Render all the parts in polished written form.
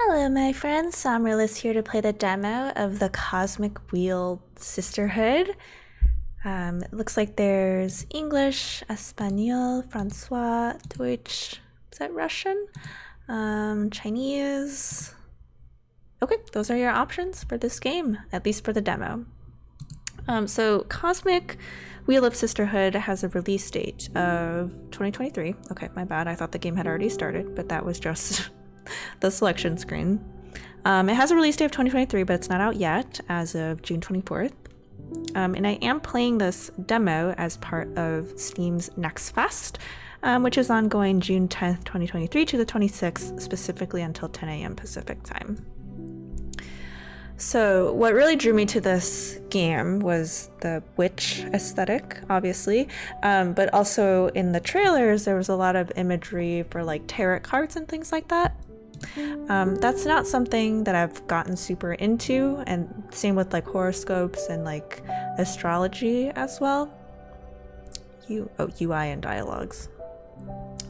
Hello, my friends. SAmaryllis here to play the demo of the Cosmic Wheel Sisterhood. It looks like there's English, Espanol, Francois, Deutsch, is that Russian? Chinese. Okay, those are your options for this game, at least for the demo. So Cosmic Wheel of Sisterhood has a release date of 2023. Okay, my bad. I thought the game had already started, but that was just the selection screen. It has a release date of 2023, but it's not out yet as of June 24th. And I am playing this demo as part of Steam's Next Fest, which is ongoing June 10th, 2023 to the 26th, specifically until 10 a.m. Pacific time. So what really drew me to this game was the witch aesthetic, obviously, but also in the trailers there was a lot of imagery for like tarot cards and things like that. That's not something that I've gotten super into, and same with like horoscopes and like astrology as well. UI and dialogues.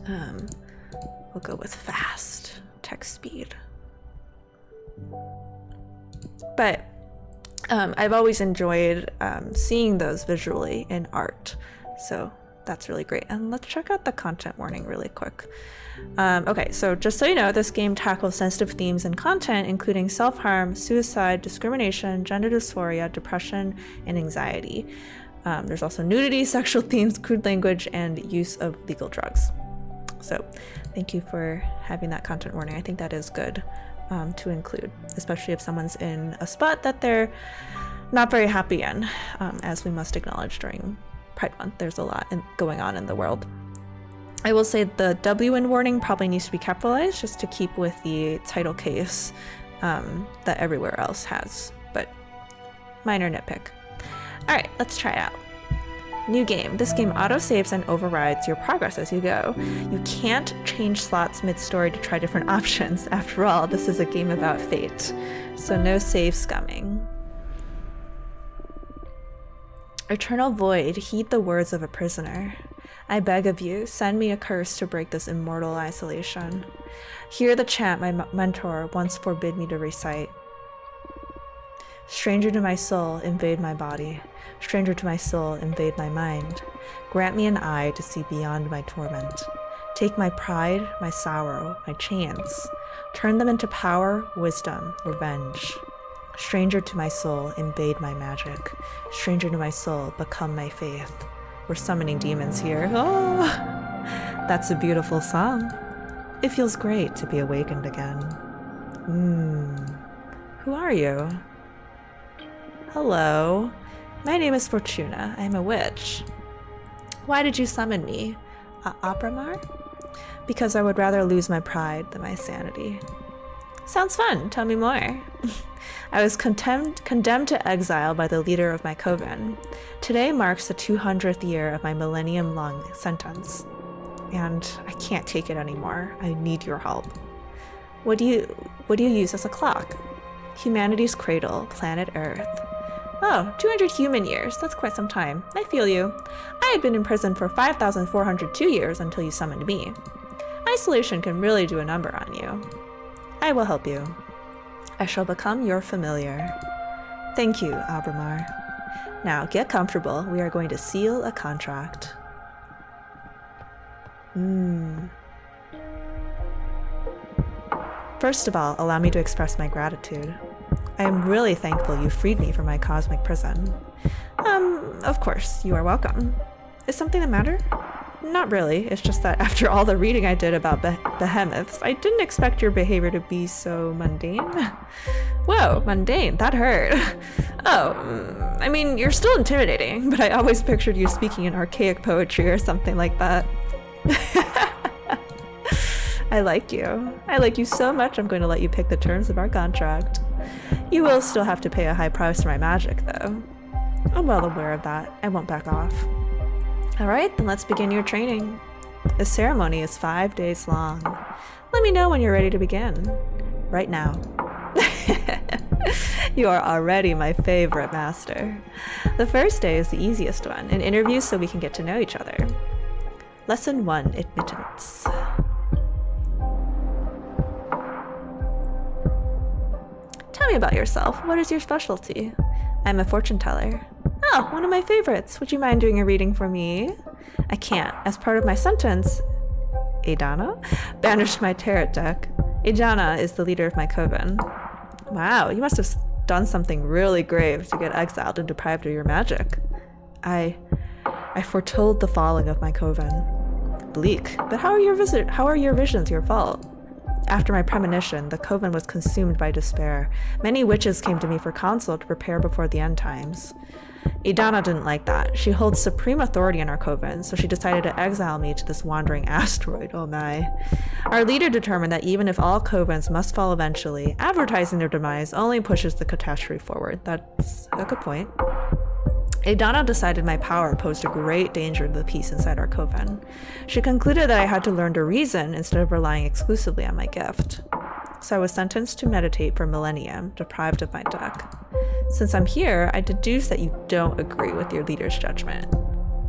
We'll go with fast text speed. But I've always enjoyed seeing those visually in art, so that's really great. And let's check out the content warning really quick. Okay, so just so you know, this game tackles sensitive themes and content, including self-harm, suicide, discrimination, gender dysphoria, depression, and anxiety. There's also nudity, sexual themes, crude language, and use of legal drugs. So thank you for having that content warning. I think that is good to include, especially if someone's in a spot that they're not very happy in, as we must acknowledge during Pride Month. There's a lot going on in the world. I will say the W in warning probably needs to be capitalized just to keep with the title case that everywhere else has, but minor nitpick. All right, let's try it out. New game. This game auto-saves and overrides your progress as you go. You can't change slots mid-story to try different options. After all, this is a game about fate, so no save scumming. Eternal Void, heed the words of a prisoner. I beg of you, send me a curse to break this immortal isolation. Hear the chant my mentor once forbid me to recite. Stranger to my soul, invade my body. Stranger to my soul, invade my mind. Grant me an eye to see beyond my torment. Take my pride, my sorrow, my chains. Turn them into power, wisdom, revenge. Stranger to my soul, invade my magic. Stranger to my soul, become my faith. We're summoning demons here. Oh, that's a beautiful song. It feels great to be awakened again. Who are you? Hello. My name is Fortuna. I'm a witch. Why did you summon me? Abramar? Because I would rather lose my pride than my sanity. Sounds fun. Tell me more. I was condemned to exile by the leader of my coven. Today marks the 200th year of my millennium-long sentence. And I can't take it anymore. I need your help. What do you use as a clock? Humanity's cradle, planet Earth. Oh, 200 human years. That's quite some time. I feel you. I had been in prison for 5,402 years until you summoned me. Isolation can really do a number on you. I will help you. I shall become your familiar. Thank you, Abramar. Now get comfortable. We are going to seal a contract. First of all, allow me to express my gratitude. I am really thankful you freed me from my cosmic prison. Of course, you are welcome. Is something the matter? Not really. It's just that after all the reading I did about behemoths, I didn't expect your behavior to be so mundane. Whoa, mundane. That hurt. Oh, I mean, you're still intimidating, but I always pictured you speaking in archaic poetry or something like that. I like you. I like you so much I'm going to let you pick the terms of our contract. You will still have to pay a high price for my magic, though. I'm well aware of that. I won't back off. Alright, then let's begin your training. The ceremony is 5 days long. Let me know when you're ready to begin. Right now. You are already my favorite master. The first day is the easiest one, an interview so we can get to know each other. Lesson 1, Admittance. Tell me about yourself. What is your specialty? I'm a fortune teller. Oh, one of my favorites. Would you mind doing a reading for me? I can't. As part of my sentence, Adana banished my tarot deck. Adana is the leader of my coven. Wow, you must have done something really grave to get exiled and deprived of your magic. I foretold the falling of my coven. Bleak, but how are your visions your fault? After my premonition, the coven was consumed by despair. Many witches came to me for counsel to prepare before the end times. Idana didn't like that. She holds supreme authority in our coven, so she decided to exile me to this wandering asteroid, oh my. Our leader determined that even if all covens must fall eventually, advertising their demise only pushes the catastrophe forward. That's a good point. Adana decided my power posed a great danger to the peace inside our coven. She concluded that I had to learn to reason instead of relying exclusively on my gift. So I was sentenced to meditate for millennium, deprived of my deck. Since I'm here, I deduce that you don't agree with your leader's judgment.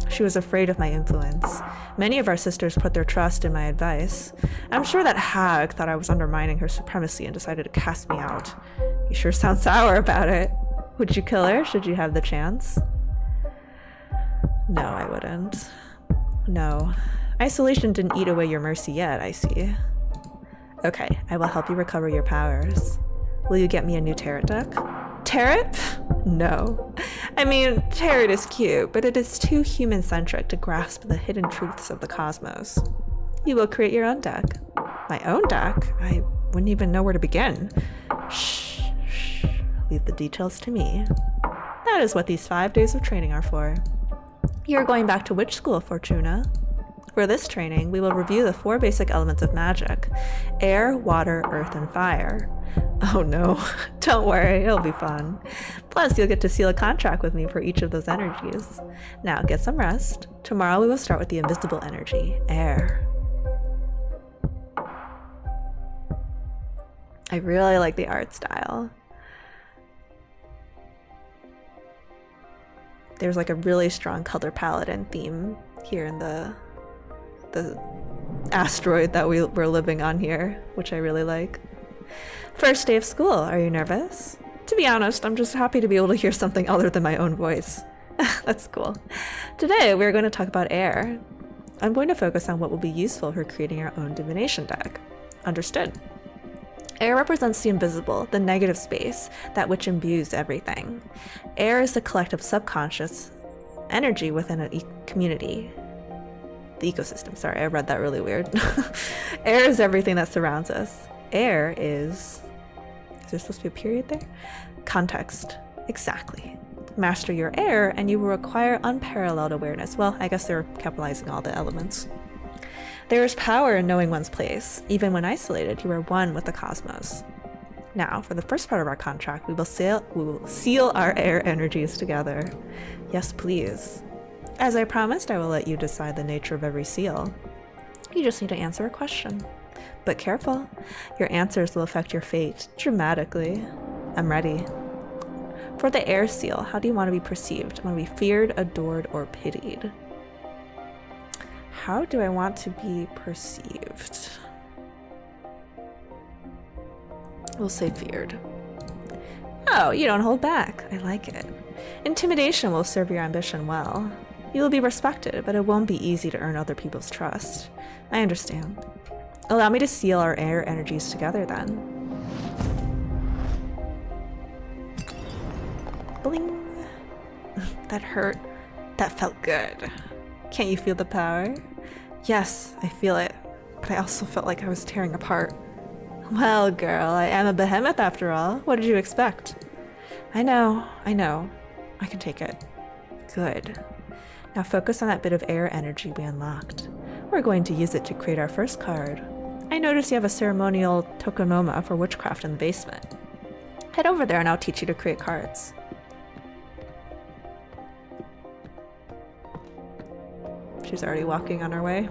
She was afraid of my influence. Many of our sisters put their trust in my advice. I'm sure that hag thought I was undermining her supremacy and decided to cast me out. You sure sound sour about it. Would you kill her should you have the chance? No, I wouldn't. No. Isolation didn't eat away your mercy yet, I see. Okay, I will help you recover your powers. Will you get me a new tarot deck? Tarot? No. I mean, tarot is cute, but it is too human-centric to grasp the hidden truths of the cosmos. You will create your own deck. My own deck? I wouldn't even know where to begin. Shh. Leave the details to me. That is what these 5 days of training are for. You're going back to which school, Fortuna? For this training, we will review the 4 basic elements of magic: air, water, earth, and fire. Oh no, don't worry, it'll be fun. Plus, you'll get to seal a contract with me for each of those energies. Now, get some rest. Tomorrow we will start with the invisible energy, air. I really like the art style. There's like a really strong color palette and theme here in the asteroid that we're living on here, which I really like. First day of school, are you nervous? To be honest, I'm just happy to be able to hear something other than my own voice. That's cool. Today, we're going to talk about air. I'm going to focus on what will be useful for creating our own divination deck. Understood. Air represents the invisible, the negative space, that which imbues everything. Air is the collective subconscious energy within a community. The ecosystem, sorry, I read that really weird. Air is everything that surrounds us. Air is there supposed to be a period there? Context, exactly. Master your air and you will acquire unparalleled awareness. Well, I guess they're capitalizing all the elements. There is power in knowing one's place. Even when isolated, you are one with the cosmos. Now, for the first part of our contract, we will seal our air energies together. Yes, please. As I promised, I will let you decide the nature of every seal. You just need to answer a question. But careful, your answers will affect your fate dramatically. I'm ready. For the air seal, how do you want to be perceived? I want to be feared, adored, or pitied? How do I want to be perceived? We'll say feared. Oh, you don't hold back. I like it. Intimidation will serve your ambition well. You will be respected, but it won't be easy to earn other people's trust. I understand. Allow me to seal our air energies together then. Bling. That hurt. That felt good. Can't you feel the power? Yes, I feel it, but I also felt like I was tearing apart. Well, girl, I am a behemoth after all. What did you expect? I know. I can take it. Good. Now focus on that bit of air energy we unlocked. We're going to use it to create our first card. I notice you have a ceremonial tokonoma for witchcraft in the basement. Head over there and I'll teach you to create cards. She's already walking on her way.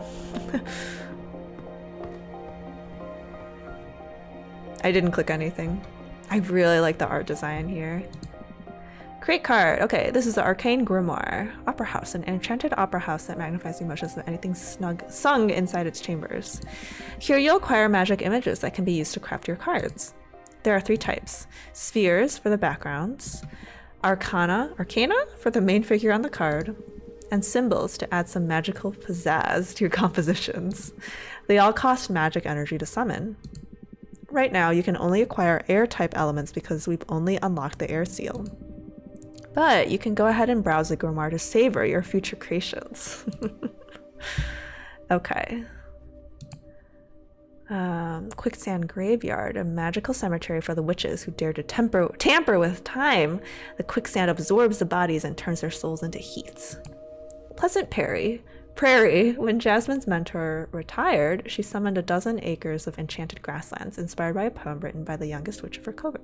I didn't click anything. I really like the art design here. Create card. Okay, this is the Arcane Grimoire. Opera House, an enchanted opera house that magnifies the emotions of anything sung inside its chambers. Here you'll acquire magic images that can be used to craft your cards. There are 3 types: spheres for the backgrounds, arcana for the main figure on the card, and symbols to add some magical pizzazz to your compositions. They all cost magic energy to summon. Right now, you can only acquire air type elements because we've only unlocked the air seal. But you can go ahead and browse the grimoire to savor your future creations. Okay. Quicksand Graveyard, a magical cemetery for the witches who dare to tamper with time. The quicksand absorbs the bodies and turns their souls into heat. Pleasant Prairie. When Jasmine's mentor retired, she summoned 12 acres of enchanted grasslands inspired by a poem written by the youngest witch of her coven.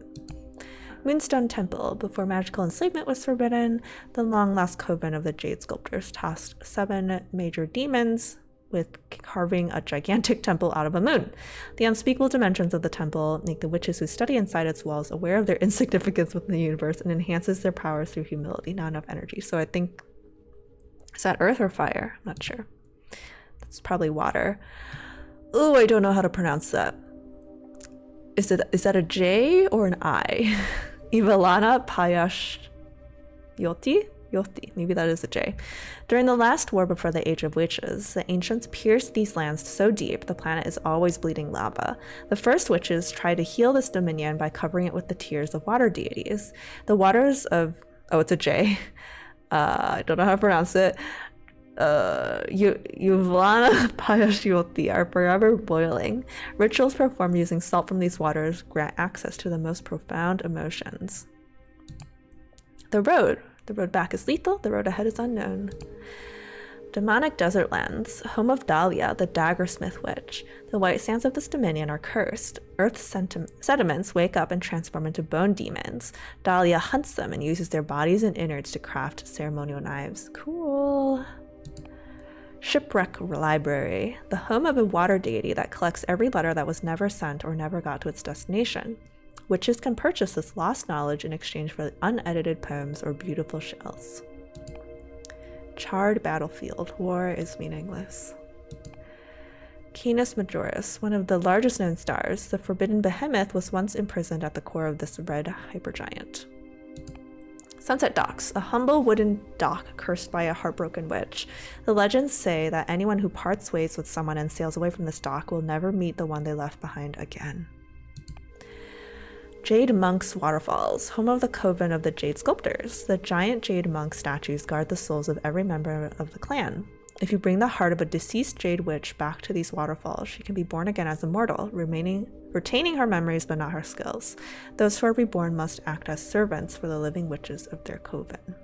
Moonstone Temple. Before magical enslavement was forbidden, the long-lost coven of the Jade Sculptors tasked 7 major demons with carving a gigantic temple out of a moon. The unspeakable dimensions of the temple make the witches who study inside its walls aware of their insignificance within the universe and enhances their powers through humility, not enough energy. So I think, is that earth or fire? I'm not sure. That's probably water. Oh, I don't know how to pronounce that. Is that a J or an I? Ivalana Payash Yoti? Maybe that is a J. During the last war before the Age of Witches, the ancients pierced these lands so deep the planet is always bleeding lava. The first witches tried to heal this dominion by covering it with the tears of water deities. The waters of... oh, it's a J. I don't know how to pronounce it. Yuvlana Payashioti are forever boiling. Rituals performed using salt from these waters grant access to the most profound emotions. The road back is lethal, the road ahead is unknown. Demonic Desert Lands, home of Dahlia, the daggersmith witch. The white sands of this dominion are cursed. Earth's sediments wake up and transform into bone demons. Dahlia hunts them and uses their bodies and innards to craft ceremonial knives. Cool. Shipwreck Library, the home of a water deity that collects every letter that was never sent or never got to its destination. Witches can purchase this lost knowledge in exchange for unedited poems or beautiful shells. Charred Battlefield, war is meaningless. Canis Majoris, one of the largest known stars, the forbidden behemoth was once imprisoned at the core of this red hypergiant. Sunset Docks, a humble wooden dock cursed by a heartbroken witch. The legends say that anyone who parts ways with someone and sails away from this dock will never meet the one they left behind again. Jade Monk's Waterfalls, home of the coven of the Jade Sculptors. The giant Jade Monk statues guard the souls of every member of the clan. If you bring the heart of a deceased Jade Witch back to these waterfalls, she can be born again as a mortal, retaining her memories but not her skills. Those who are reborn must act as servants for the living witches of their coven.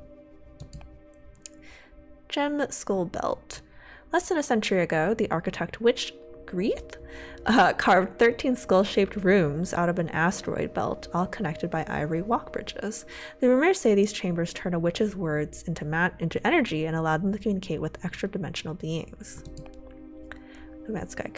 Gem Skull Belt. Less than a century ago, the architect Witch Grieth carved 13 skull-shaped rooms out of an asteroid belt, all connected by ivory walk bridges. The rumors say these chambers turn a witch's words into energy and allow them to communicate with extra-dimensional beings. Nomad Sky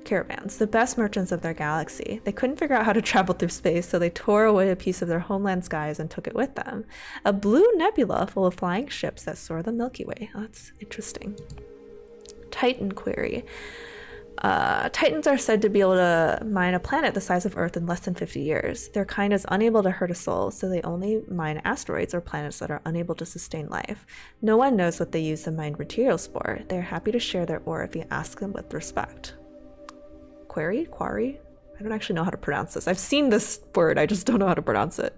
Caravans, the best merchants of their galaxy. They couldn't figure out how to travel through space, so they tore away a piece of their homeland skies and took it with them. A blue nebula full of flying ships that soar the Milky Way. Oh, that's interesting. Titan Query. Titans are said to be able to mine a planet the size of Earth in less than 50 years. Their kind is unable to hurt a soul, so they only mine asteroids or planets that are unable to sustain life. No one knows what they use the mined materials for. They are happy to share their ore if you ask them with respect. Quarry? I don't actually know how to pronounce this. I've seen this word, I just don't know how to pronounce it.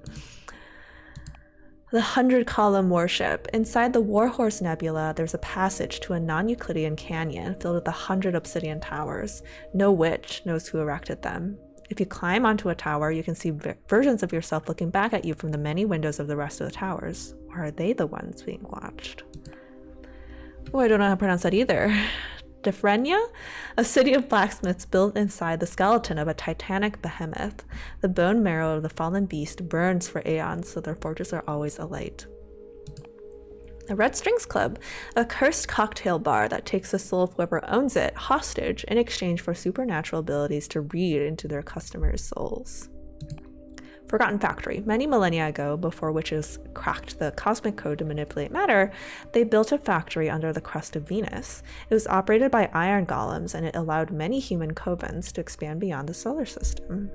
The 100-column warship. Inside the Warhorse Nebula, there's a passage to a non-Euclidean canyon filled with 100 obsidian towers. No witch knows who erected them. If you climb onto a tower, you can see versions of yourself looking back at you from the many windows of the rest of the towers. Or are they the ones being watched? Oh, I don't know how to pronounce that either. Defrenia, a city of blacksmiths built inside the skeleton of a titanic behemoth. The bone marrow of the fallen beast burns for aeons, so their forges are always alight. The Red Strings Club, a cursed cocktail bar that takes the soul of whoever owns it hostage in exchange for supernatural abilities to read into their customers' souls. Forgotten Factory. Many millennia ago, before witches cracked the cosmic code to manipulate matter, they built a factory under the crust of Venus. It was operated by iron golems, and it allowed many human covens to expand beyond the solar system.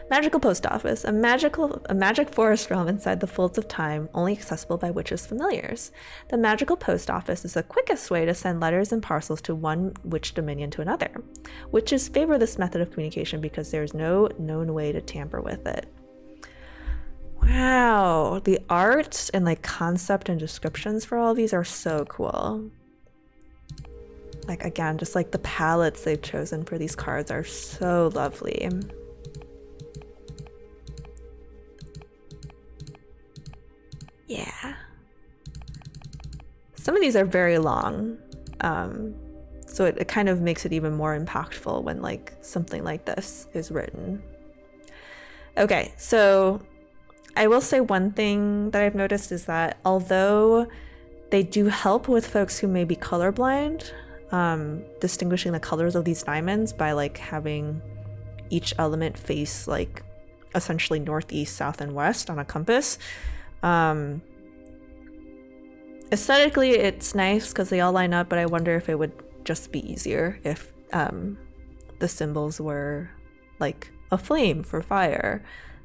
Magical post office, a magic forest realm inside the folds of time, only accessible by witches' familiars. The magical post office is the quickest way to send letters and parcels to one witch dominion to another. Witches favor this method of communication because there is no known way to tamper with it. Wow, the art and like concept and descriptions for all of these are so cool. Like again, just like the palettes they've chosen for these cards are so lovely. Yeah. Some of these are very long, so it kind of makes it even more impactful when like something like this is written. Okay, so I will say one thing that I've noticed is that although they do help with folks who may be colorblind, distinguishing the colors of these diamonds by like having each element face like essentially northeast, south, and west on a compass. Aesthetically, it's nice because they all line up, but I wonder if it would just be easier if the symbols were like a flame for fire,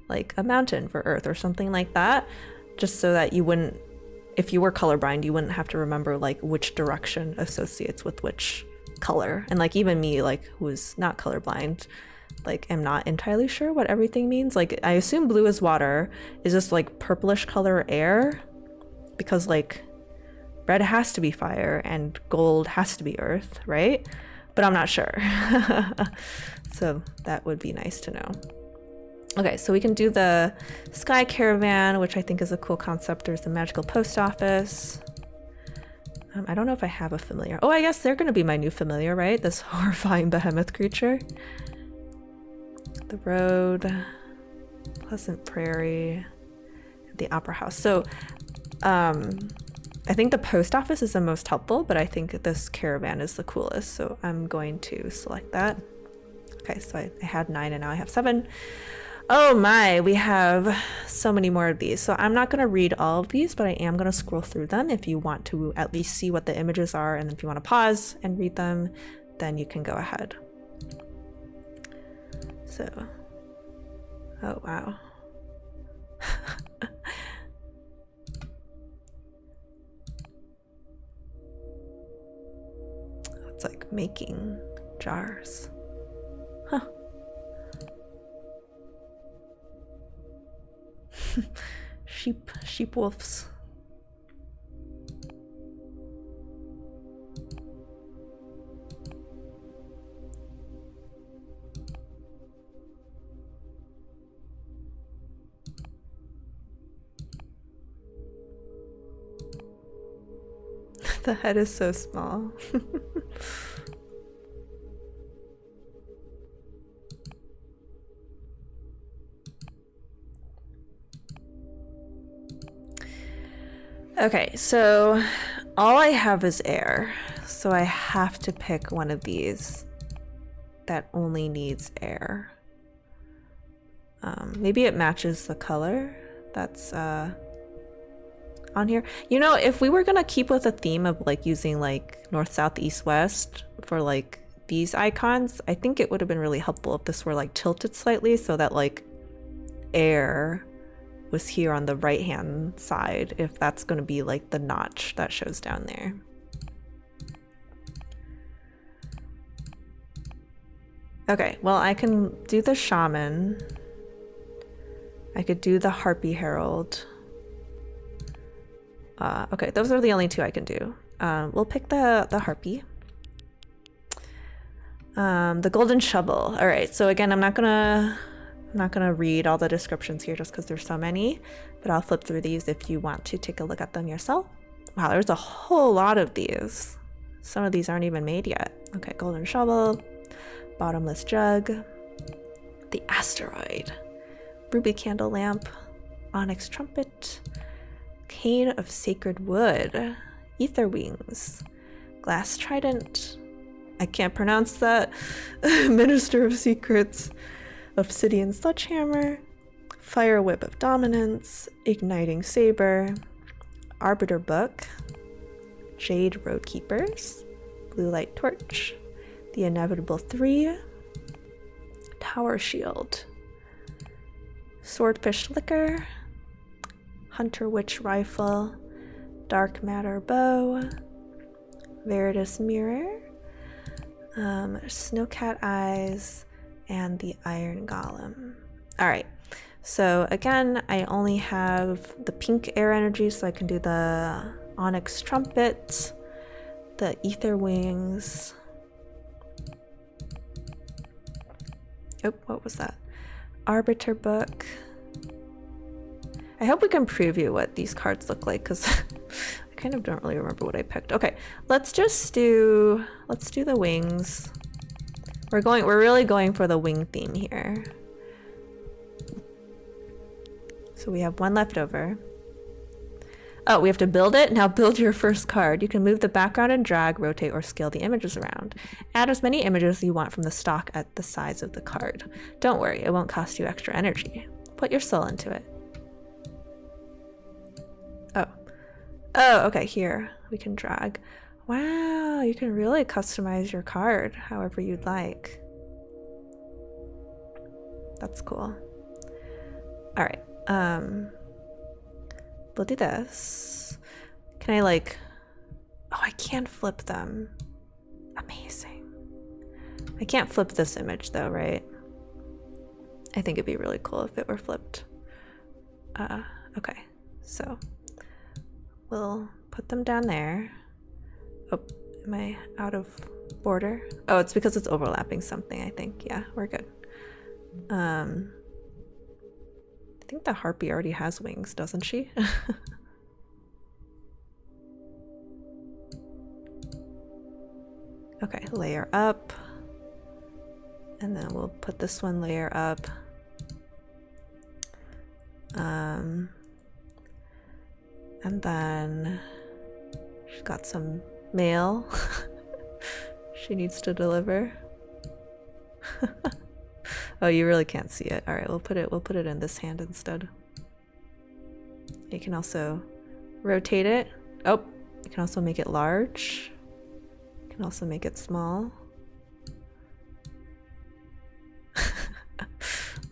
like a mountain for earth, or something like that, just so that you wouldn't, if you were colorblind, you wouldn't have to remember like which direction associates with which color. And like even me, like who's not colorblind, like am not entirely sure what everything means. Like I assume blue is water. Is this like purplish color air? Because like red has to be fire and gold has to be earth, right? But I'm not sure. So that would be nice to know. Okay, so we can do the Sky Caravan, which I think is a cool concept. There's the Magical Post Office. I don't know if I have a familiar. Oh, I guess they're going to be my new familiar, right? This horrifying behemoth creature. The Road, Pleasant Prairie, the Opera House. So I think the post office is the most helpful, but I think this caravan is the coolest. So I'm going to select that. Okay, so I had 9 and now I have 7. Oh my, we have so many more of these. So I'm not going to read all of these, but I am going to scroll through them. If you want to at least see what the images are, and if you want to pause and read them, then you can go ahead. So, oh wow. It's like making jars. Huh. Sheep wolves. The head is so small. Okay, so all I have is air, so I have to pick one of these that only needs air. Maybe it matches the color that's on here. You know, if we were gonna keep with a theme of like using like north, south, east, west for like these icons, I think it would have been really helpful if this were like tilted slightly so that like air was here on the right hand side, if that's going to be like the notch that shows down there. Okay, well I can do the shaman. I could do the harpy herald. Okay, those are the only 2 I can do. We'll pick the harpy. The golden shovel. All right, so again, I'm not gonna read all the descriptions here just because there's so many, but I'll flip through these if you want to take a look at them yourself. Wow, there's a whole lot of these. Some of these aren't even made yet. Okay, golden shovel, bottomless jug, the asteroid, ruby candle lamp, onyx trumpet, cane of sacred wood, ether wings, glass trident, I can't pronounce that, minister of secrets, obsidian sledgehammer, fire whip of dominance, igniting saber, arbiter book, jade roadkeepers, blue light torch, the inevitable 3, tower shield, Swordfish Liquor, Hunter Witch Rifle, Dark Matter Bow, Veritas Mirror, Snowcat Eyes, and the Iron Golem. Alright, so again, I only have the pink air energy, so I can do the Onyx Trumpet, the Ether Wings. Oh, what was that? Arbiter Book. I hope we can preview what these cards look like, because I kind of don't really remember what I picked. Okay, let's do the wings. We're really going for the wing theme here. So we have one left over. Oh, we have to build it? Now build your first card. You can move the background and drag, rotate, or scale the images around. Add as many images as you want from the stock at the size of the card. Don't worry, it won't cost you extra energy. Put your soul into it. Oh, okay, here. We can drag. Wow, you can really customize your card however you'd like. That's cool. All right. We'll do this. Can I like... Oh, I can flip them. Amazing. I can't flip this image though, right? I think it'd be really cool if it were flipped. Okay, so we'll put them down there. Oh, am I out of border? Oh, it's because it's overlapping something, I think. Yeah, we're good. I think the harpy already has wings, doesn't she? Okay, layer up. And then we'll put this one layer up. And then she's got some mail she needs to deliver. Oh, you really can't see it. All right, we'll put it in this hand instead. You can also rotate it. Oh, you can also make it large. You can also make it small.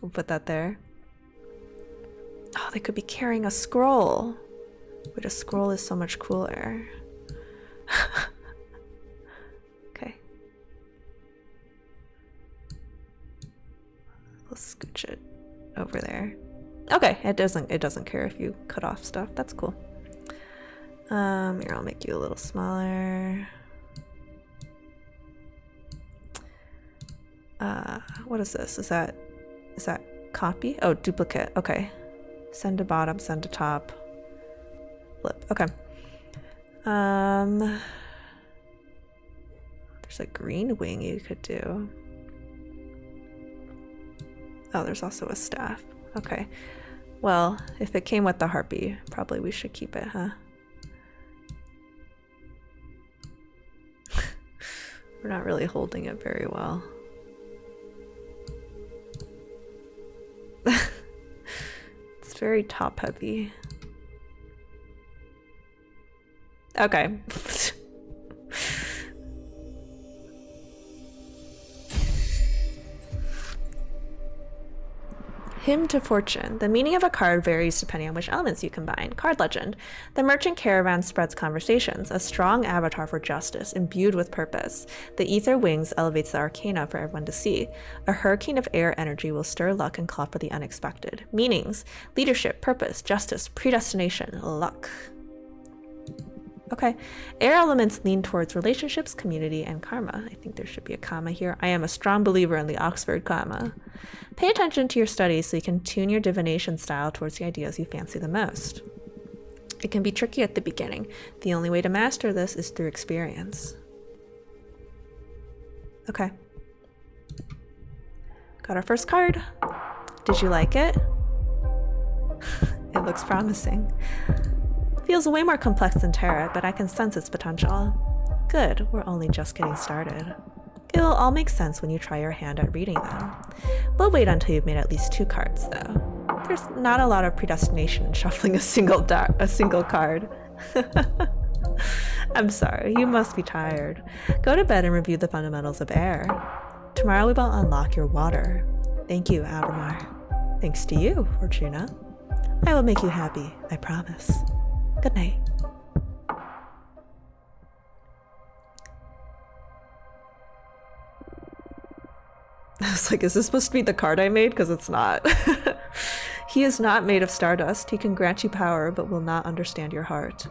We'll put that there. Oh, they could be carrying a scroll. But a scroll is so much cooler. Okay. We'll scooch it over there. Okay, it doesn't care if you cut off stuff. That's cool. Here, I'll make you a little smaller. What is this? Is that copy? Oh, duplicate. Okay. Send to bottom, send to top. Flip. Okay. There's a green wing you could do. Oh, there's also a staff. Okay. Well, if it came with the harpy, probably we should keep it, huh? We're not really holding it very well. It's very top heavy. Okay. Hymn to Fortune. The meaning of a card varies depending on which elements you combine. Card legend. The merchant caravan spreads conversations, a strong avatar for justice, imbued with purpose. The ether wings elevates the arcana for everyone to see. A hurricane of air energy will stir luck and call for the unexpected. Meanings. Leadership, purpose, justice, predestination, luck. Okay. Air elements lean towards relationships, community, and karma. I think there should be a comma here. I am a strong believer in the Oxford comma. Pay attention to your studies so you can tune your divination style towards the ideas you fancy the most. It can be tricky at the beginning. The only way to master this is through experience. Okay. Got our first card. Did you like it? It looks promising. Feels way more complex than tarot, but I can sense its potential. Good, we're only just getting started. It'll all make sense when you try your hand at reading them. We'll wait until you've made at least 2 cards, though. There's not a lot of predestination in shuffling a single card. I'm sorry, you must be tired. Go to bed and review the fundamentals of air. Tomorrow we will unlock your water. Thank you, Aldermar. Thanks to you, Fortuna. I will make you happy, I promise. Good night. I was like, is this supposed to be the card I made? Because it's not. He is not made of stardust. He can grant you power, but will not understand your heart.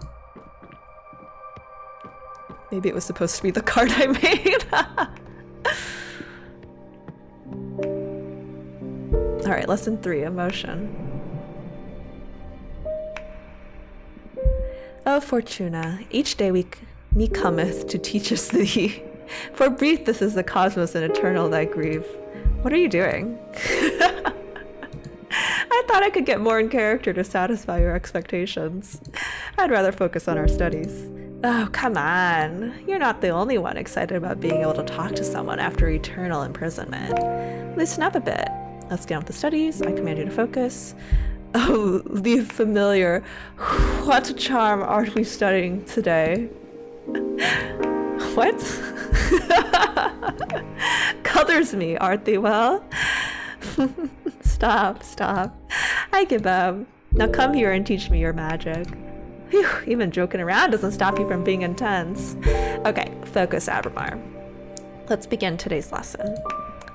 Maybe it was supposed to be the card I made. Alright, lesson 3, emotion. O Fortuna, each day me cometh to teach us thee. For brief this is the cosmos and eternal thy grief. What are you doing? I thought I could get more in character to satisfy your expectations. I'd rather focus on our studies. Oh, come on. You're not the only one excited about being able to talk to someone after eternal imprisonment. Loosen up a bit. Let's get on with the studies. I command you to focus. Oh, the familiar. What a charm are we studying today? What? Colors me, art thee well? Stop. I give up. Now come here and teach me your magic. Whew, even joking around doesn't stop you from being intense. Okay, focus, Abramar. Let's begin today's lesson.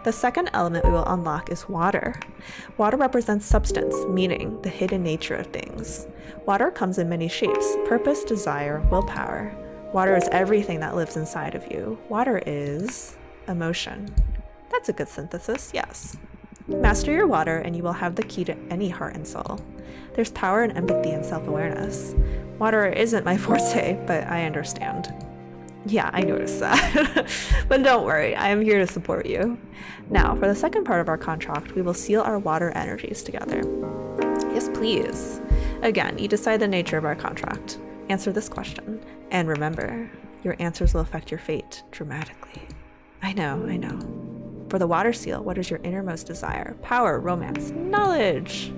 The second element we will unlock is water. Water represents substance, meaning the hidden nature of things. Water comes in many shapes: purpose, desire, willpower. Water is everything that lives inside of you. Water is emotion. That's a good synthesis, yes. Master your water and you will have the key to any heart and soul. There's power in empathy and self-awareness. Water isn't my forte, but I understand. Yeah, I noticed that. But don't worry, I am here to support you. Now, for the second part of our contract, we will seal our water energies together. Yes, please. Again, you decide the nature of our contract. Answer this question. And remember, your answers will affect your fate dramatically. I know. For the water seal, what is your innermost desire? Power, romance, knowledge.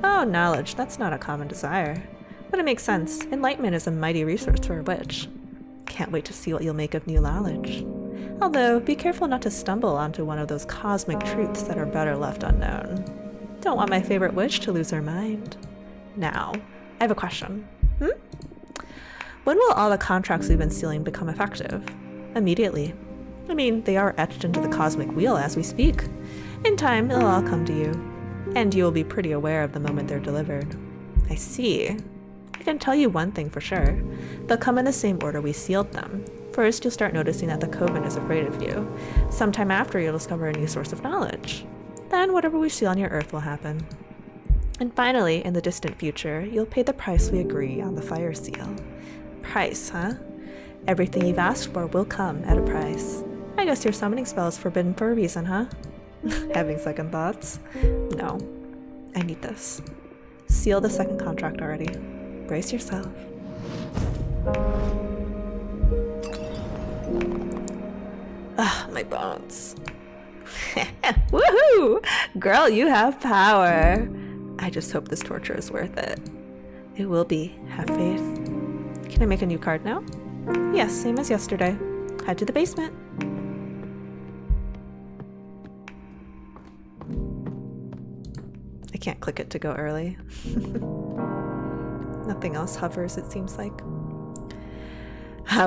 Oh, knowledge. That's not a common desire. But it makes sense. Enlightenment is a mighty resource for a witch. Can't wait to see what you'll make of new knowledge. Although, be careful not to stumble onto one of those cosmic truths that are better left unknown. Don't want my favorite witch to lose her mind. Now, I have a question. When will all the contracts we've been sealing become effective? Immediately. I mean, they are etched into the cosmic wheel as we speak. In time, it'll all come to you. And you will be pretty aware of the moment they're delivered. I see. I can tell you one thing for sure. They'll come in the same order we sealed them. First, you'll start noticing that the Coven is afraid of you. Sometime after, you'll discover a new source of knowledge. Then, whatever we seal on your earth will happen. And finally, in the distant future, you'll pay the price we agree on the fire seal. Price, huh? Everything you've asked for will come at a price. I guess your summoning spell is forbidden for a reason, huh? Having second thoughts? No. I need this. Seal the second contract already. Brace yourself. Ah, my bones. Woohoo! Girl, you have power. I just hope this torture is worth it. It will be. Have faith. Can I make a new card now? Yes, same as yesterday. Head to the basement. I can't click it to go early. Nothing else hovers, it seems like.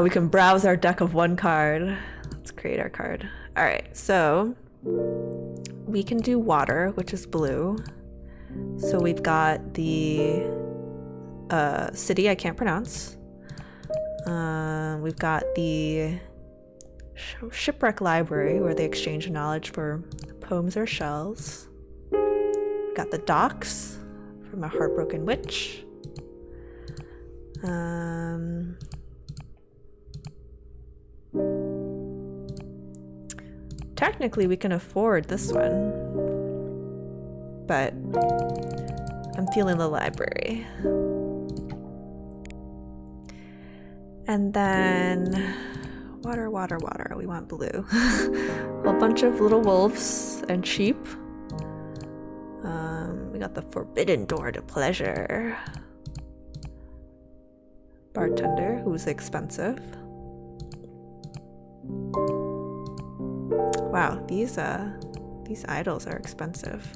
We can browse our deck of one card. Let's create our card. Alright, so we can do water, which is blue. So we've got the city I can't pronounce. We've got the shipwreck library where they exchange knowledge for poems or shells. We've got the docks from a heartbroken witch. Technically we can afford this one, but I'm feeling the library. And then water. We want blue. A bunch of little wolves and sheep. We got the forbidden door to pleasure. Bartender, who's expensive. Wow, these idols are expensive.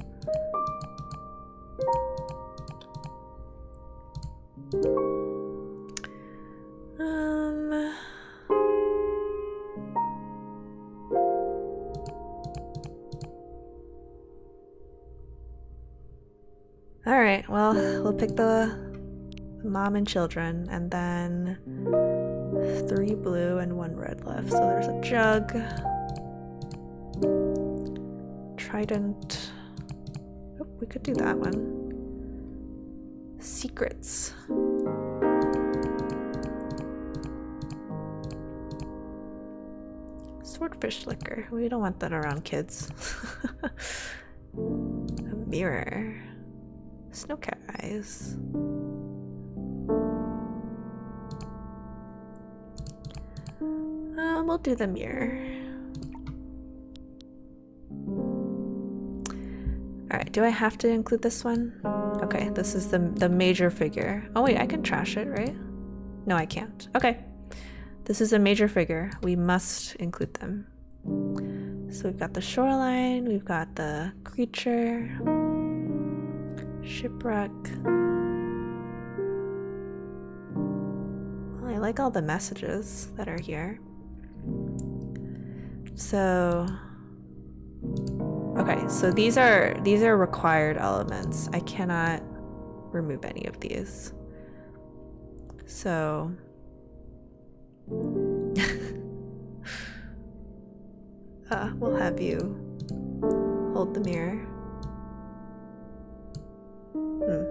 Alright, well, we'll pick the mom and children, and then 3 blue and 1 red left. So there's a jug, trident. Oh, we could do that one. Secrets. Swordfish liquor. We don't want that around kids. A mirror. Snowcat eyes. We'll do the mirror. Alright, do I have to include this one? Okay, this is the major figure. Oh wait, I can trash it, right? No, I can't. Okay. This is a major figure. We must include them. So we've got the shoreline, we've got the creature, shipwreck. Well, I like all the messages that are here. So, okay, so these are required elements. I cannot remove any of these. So we'll have you hold the mirror.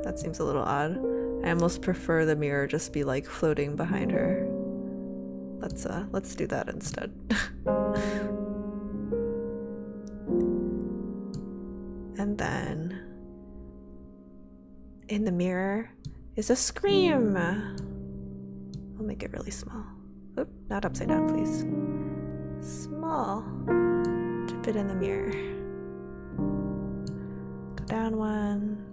That seems a little odd. I almost prefer the mirror just be like floating behind her. Let's do that instead. And then in the mirror is a scream. I'll make it really small. Oop, not upside down, please. Small to fit in the mirror. Go down 1.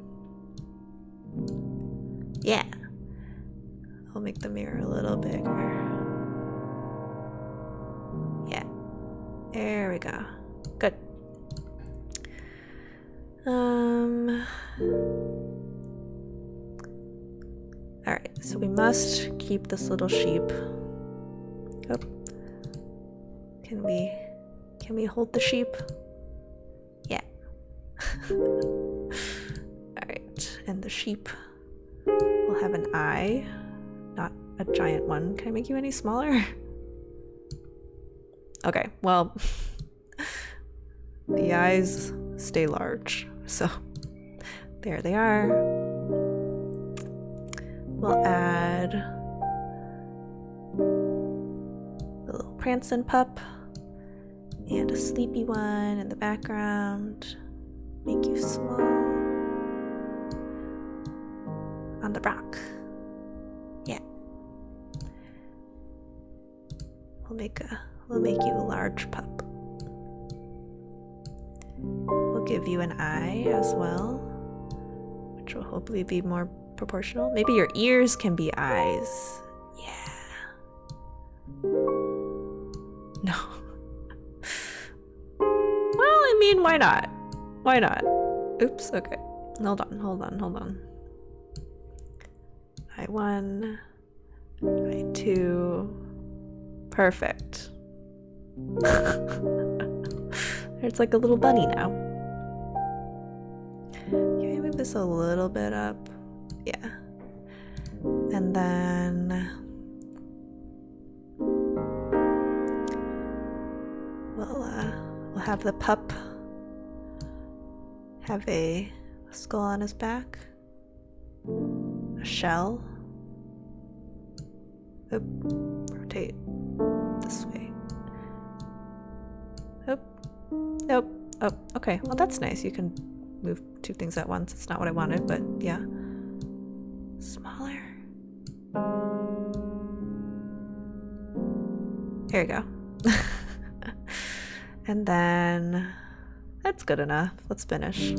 Yeah. I'll make the mirror a little bigger. Yeah. There we go. Good. Alright, so we must keep this little sheep. Oh. Can we hold the sheep? Yeah. Alright, and the sheep will have an eye, not a giant one. Can I make you any smaller? Okay, well, the eyes stay large, so there they are. We'll add a little prancing pup and a sleepy one in the background. Make you small on the rock. Yeah. We'll make you a large pup. We'll give you an eye as well, which will hopefully be more proportional. Maybe your ears can be eyes. Yeah. No. Well, I mean, why not? Why not? Oops, okay. Hold on. Eye 1, eye 2. Perfect. There's like a little bunny now. Can I move this a little bit up? Yeah. And then we'll have the pup have a skull on his back, a shell. Oop, rotate this way. Oop, nope. Oh, okay. Well, that's nice. You can move 2 things at once. It's not what I wanted, but yeah. Smaller. There you go. And then that's good enough. Let's finish.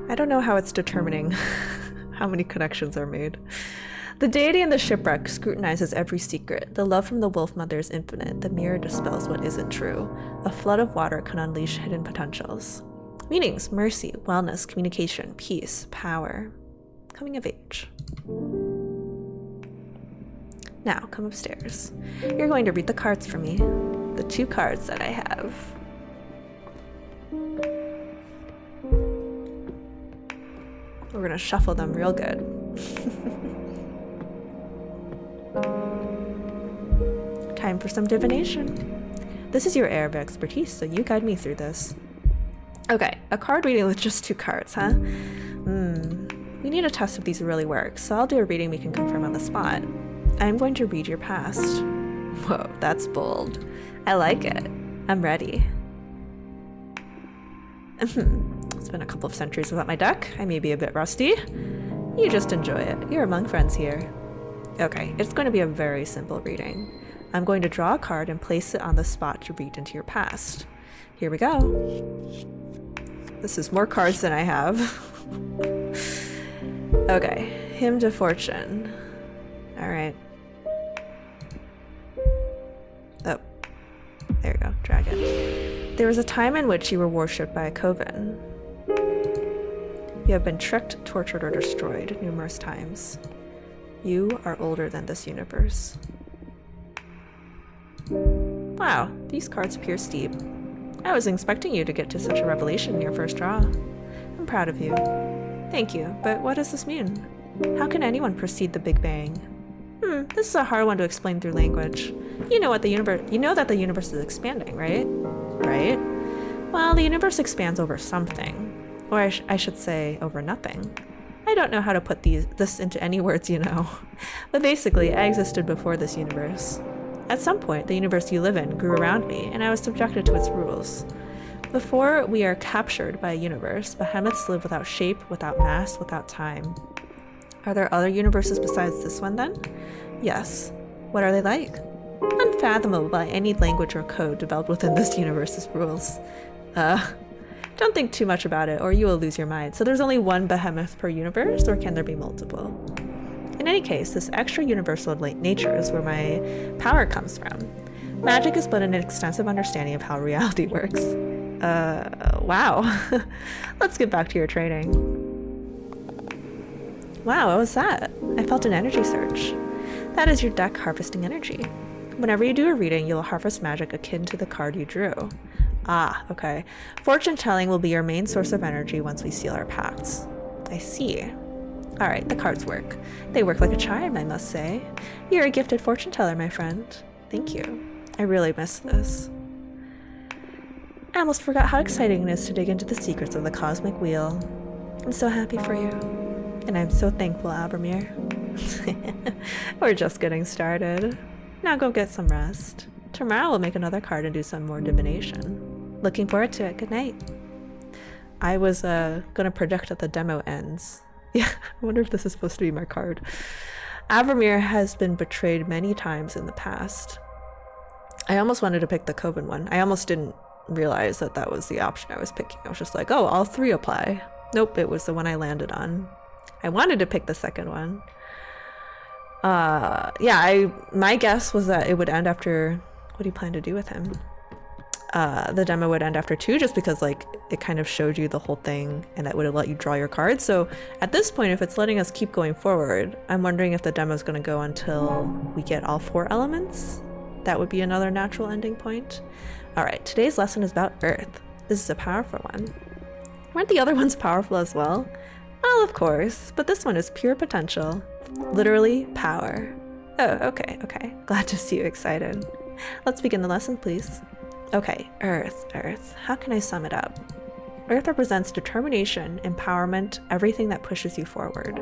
I don't know how it's determining how many connections are made. The deity in the shipwreck scrutinizes every secret. The love from the wolf mother is infinite. The mirror dispels what isn't true. A flood of water can unleash hidden potentials. Meanings: mercy, wellness, communication, peace, power. Coming of age. Now, come upstairs. You're going to read the cards for me. The 2 cards that I have. We're gonna shuffle them real good. Time for some divination. This is your area of expertise, so you guide me through this. Okay, a card reading with just 2 cards, huh? We need a test if these really work, so I'll do a reading we can confirm on the spot. I'm going to read your past. Whoa, that's bold. I like it. I'm ready. It's been a couple of centuries without my deck. I may be a bit rusty. You just enjoy it. You're among friends here. Okay, it's going to be a very simple reading. I'm going to draw a card and place it on the spot to read into your past. Here we go. This is more cards than I have. Okay, Hymn to Fortune. Alright. Oh, there you go, dragon. There was a time in which you were worshipped by a coven. You have been tricked, tortured, or destroyed numerous times. You are older than this universe. Wow, these cards pierce deep. I wasn't expecting you to get to such a revelation in your first draw. I'm proud of you. Thank you, but what does this mean? How can anyone precede the Big Bang? This is a hard one to explain through language. You know that the universe is expanding, right? Right? Well, the universe expands over something. Or I should say, over nothing. I don't know how to put this into any words, you know. But basically, I existed before this universe. At some point, the universe you live in grew around me, and I was subjected to its rules. Before we are captured by a universe, behemoths live without shape, without mass, without time. Are there other universes besides this one, then? Yes. What are they like? Unfathomable by any language or code developed within this universe's rules. Don't think too much about it, or you will lose your mind. So there's only one behemoth per universe, or can there be multiple? In any case, this extra universal nature is where my power comes from. Magic is but an extensive understanding of how reality works. Wow. Let's get back to your training. Wow, what was that? I felt an energy surge. That is your deck harvesting energy. Whenever you do a reading, you'll harvest magic akin to the card you drew. Ah, okay. Fortune telling will be your main source of energy once we seal our pacts. I see. Alright, the cards work. They work like a charm, I must say. You're a gifted fortune teller, my friend. Thank you. I really missed this. I almost forgot how exciting it is to dig into the secrets of the cosmic wheel. I'm so happy for you. And I'm so thankful, Albert. We're just getting started. Now go get some rest. Tomorrow we'll make another card and do some more divination. Looking forward to it. Good night. I was gonna predict that the demo ends. Yeah, I wonder if this is supposed to be my card. Avramir has been betrayed many times in the past. I almost wanted to pick the Coven one. I almost didn't realize that that was the option I was picking. I was just like, oh, all 3 apply. Nope, it was the one I landed on. I wanted to pick the second one. Yeah, my guess was that it would end after... What do you plan to do with him? The demo would end after 2, just because like it kind of showed you the whole thing and that would have let you draw your cards. So at this point, if it's letting us keep going forward, I'm wondering if the demo is going to go until we get all 4 elements. That would be another natural ending point. All right, today's lesson is about Earth. This is a powerful one. Weren't the other ones powerful as well? Well, of course, but this one is pure potential. Literally power. Oh, okay. Glad to see you excited. Let's begin the lesson, please. Okay, Earth. How can I sum it up? Earth represents determination, empowerment, everything that pushes you forward.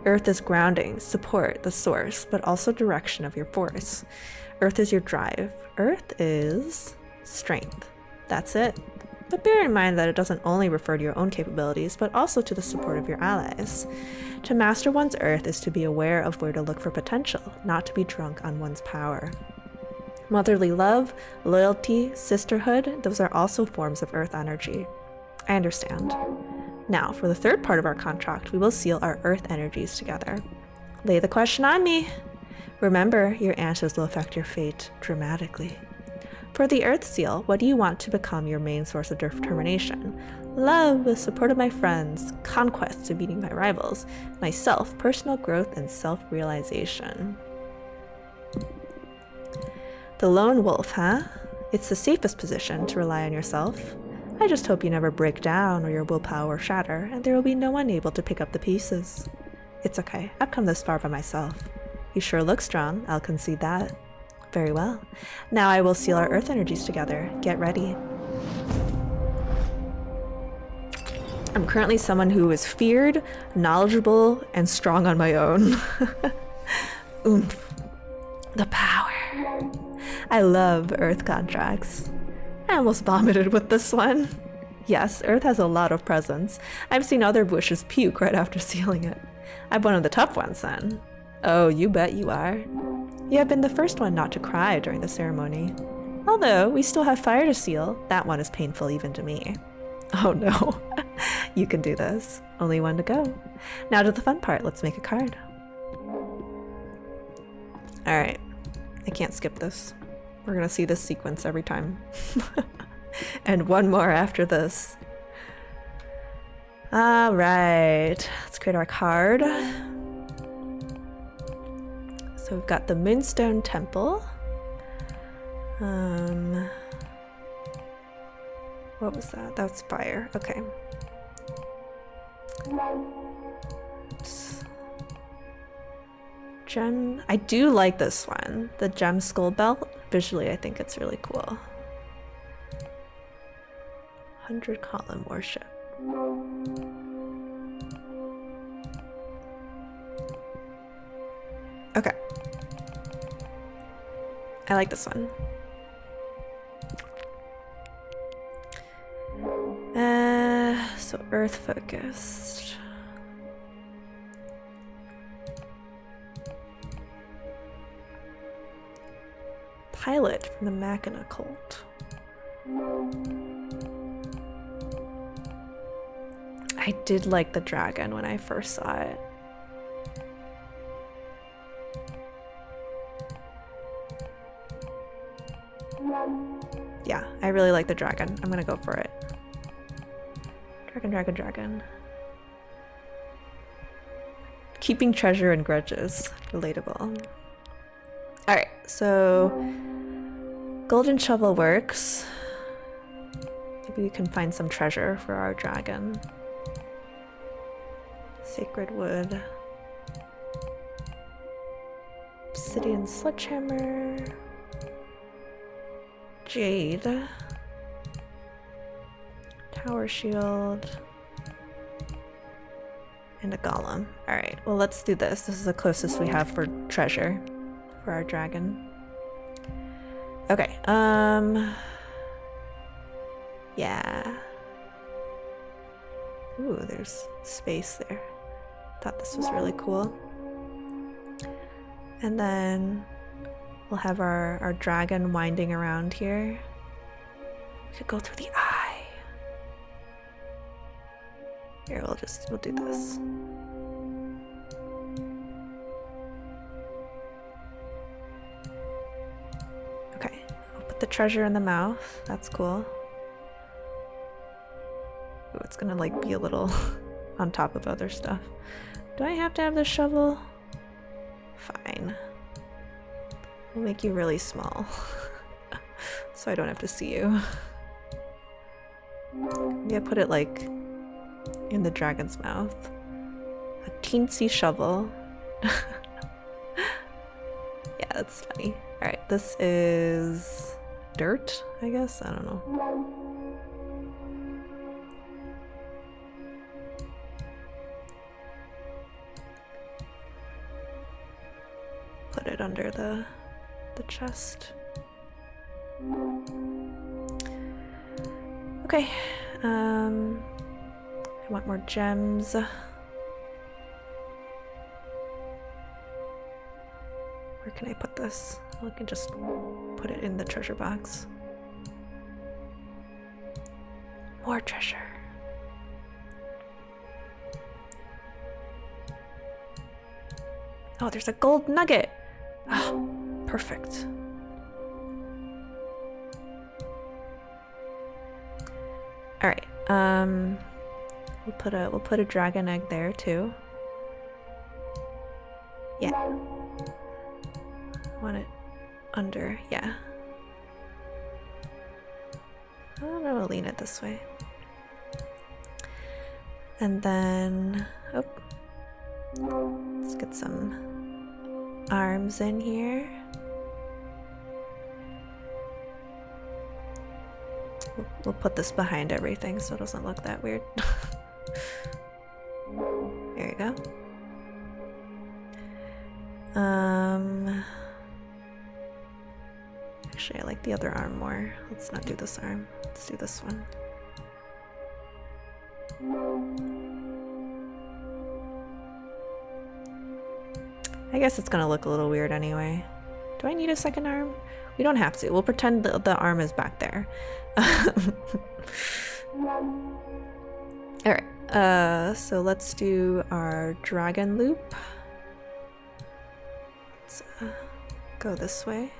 Earth is grounding, support, the source, but also direction of your force. Earth is your drive. Earth is strength. That's it. But bear in mind that it doesn't only refer to your own capabilities, but also to the support of your allies. To master one's Earth is to be aware of where to look for potential, not to be drunk on one's power. Motherly love, loyalty, sisterhood, those are also forms of Earth energy. I understand. Now, for the third part of our contract, we will seal our Earth energies together. Lay the question on me. Remember, your answers will affect your fate dramatically. For the Earth Seal, what do you want to become your main source of determination? Love, the support of my friends, conquest, defeating my rivals, myself, personal growth, and self-realization. The lone wolf, huh? It's the safest position to rely on yourself. I just hope you never break down or your willpower shatter, and there will be no one able to pick up the pieces. It's okay, I've come this far by myself. You sure look strong, I'll concede that. Very well. Now I will seal our earth energies together. Get ready. I'm currently someone who is feared, knowledgeable, and strong on my own. Oomph. The power. I love earth contracts. I almost vomited with this one. Yes, earth has a lot of presence. I've seen other bushes puke right after sealing it. I'm one of the tough ones then. Oh, you bet you are. You have been the first one not to cry during the ceremony. Although we still have fire to seal, that one is painful even to me. Oh no. You can do this. Only one to go. Now to the fun part. Let's make a card. Alright. I can't skip this. We're gonna see this sequence every time. And one more after this. Alright. Let's create our card. So we've got the Moonstone Temple. What was that? That's fire. Okay. Gem. I do like this one. The Gem Skull Belt. Visually, I think it's really cool. 100 column worship. Okay. I like this one. So earth focused. Pilot from the Machina cult. I did like the dragon when I first saw it. Yeah, I really like the dragon. I'm gonna go for it. Dragon, dragon, dragon. Keeping treasure and grudges. Relatable. Alright, so golden shovel works. Maybe we can find some treasure for our dragon. Sacred wood. Obsidian sledgehammer. Jade. Tower shield. And a golem. Alright, well let's do this. This is the closest we have for treasure for our dragon. Okay, yeah. Ooh, there's space there. Thought this was really cool. And then we'll have our dragon winding around here. We could go through the eye. Here, we'll do this. Okay, I'll put the treasure in the mouth. That's cool. Ooh, it's gonna like be a little on top of other stuff. Do I have to have the shovel? Fine. We'll make you really small. So I don't have to see you. Maybe I put it like in the dragon's mouth. A teensy shovel. Yeah, that's funny. Alright, this is dirt, I guess? I don't know. Put it under the chest. Okay, I want more gems. Where can I put this? I can just put it in the treasure box. More treasure. Oh, there's a gold nugget. Oh, perfect. All right. We'll put a dragon egg there too. Yeah. Want it under, yeah. I'm gonna lean it this way. And then, oh, let's get some arms in here. We'll put this behind everything so it doesn't look that weird. There you go. Actually, I like the other arm more. Let's not do this arm. Let's do this one. I guess it's gonna look a little weird anyway. Do I need a second arm? We don't have to. We'll pretend the arm is back there. Alright, so let's do our dragon loop. Let's go this way.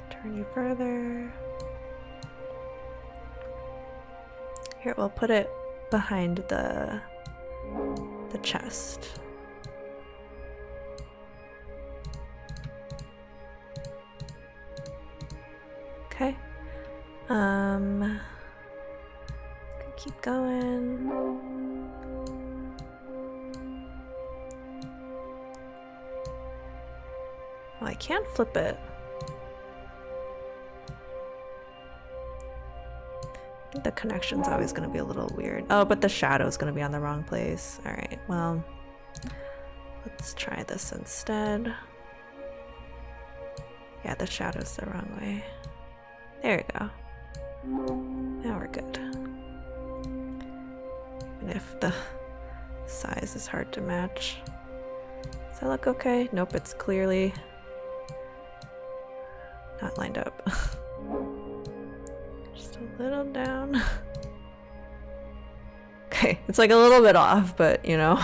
Turn you further. Here, we'll put it behind the chest. Okay. Keep going. Oh, I can't flip it. I think the connection's always going to be a little weird. Oh, but the shadow's going to be on the wrong place. All right, well, let's try this instead. Yeah, the shadow's the wrong way. There you go. Now we're good. And if the size is hard to match. Does that look okay? Nope, it's clearly not lined up. Just a little down. Okay, it's like a little bit off, but you know.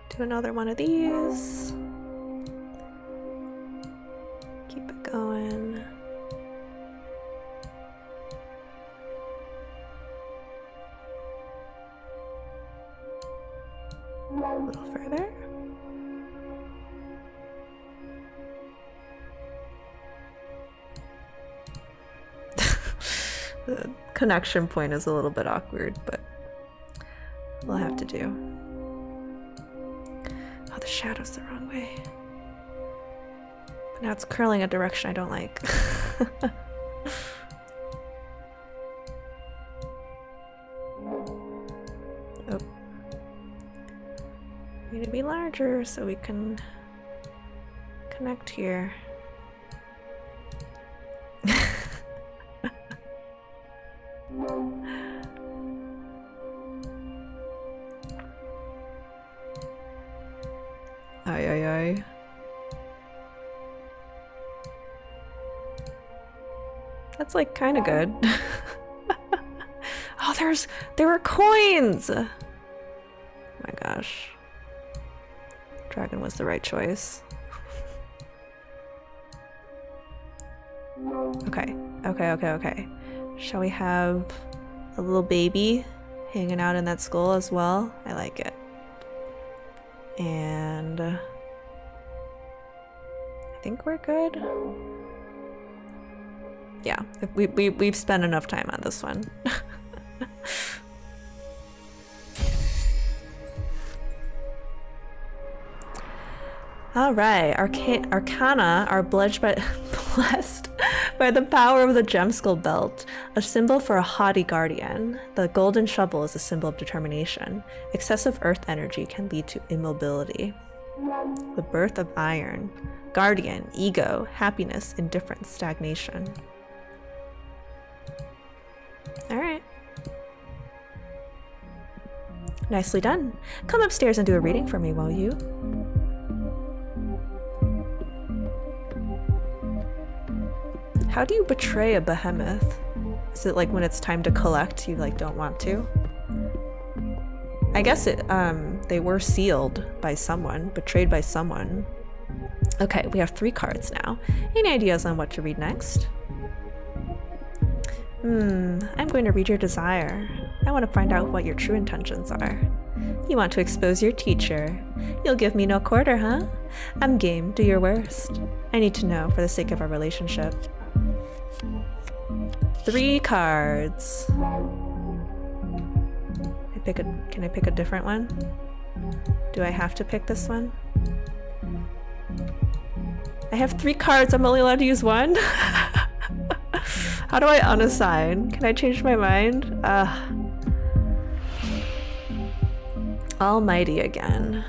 Do another one of these. Keep it going. A little further. The connection point is a little bit awkward, but we'll have to do. Oh, the shadow's the wrong way. But now it's curling a direction I don't like. Oh. Need to be larger so we can connect here. Ay, ay, ay. That's like kind of good. Oh, there were coins. Oh my gosh. Dragon was the right choice. Okay. Shall we have a little baby hanging out in that skull as well? I like it. And I think we're good. Yeah, we've spent enough time on this one. All right, Arcana are blessed by the power of the gem skull belt, a symbol for a haughty guardian. The golden shovel is a symbol of determination. Excessive earth energy can lead to immobility. The birth of iron, guardian, ego, happiness, indifference, stagnation. All right. Nicely done. Come upstairs and do a reading for me, won't you? How do you betray a behemoth? Is it like when it's time to collect, you like don't want to? I guess they were sealed by someone, betrayed by someone. Okay, we have 3 cards now. Any ideas on what to read next? I'm going to read your desire. I want to find out what your true intentions are. You want to expose your teacher. You'll give me no quarter, huh? I'm game, do your worst. I need to know for the sake of our relationship. 3 cards. Can I pick a different one? Do I have to pick this one? I have 3 cards, I'm only allowed to use 1? How do I unassign? Can I change my mind? Almighty again.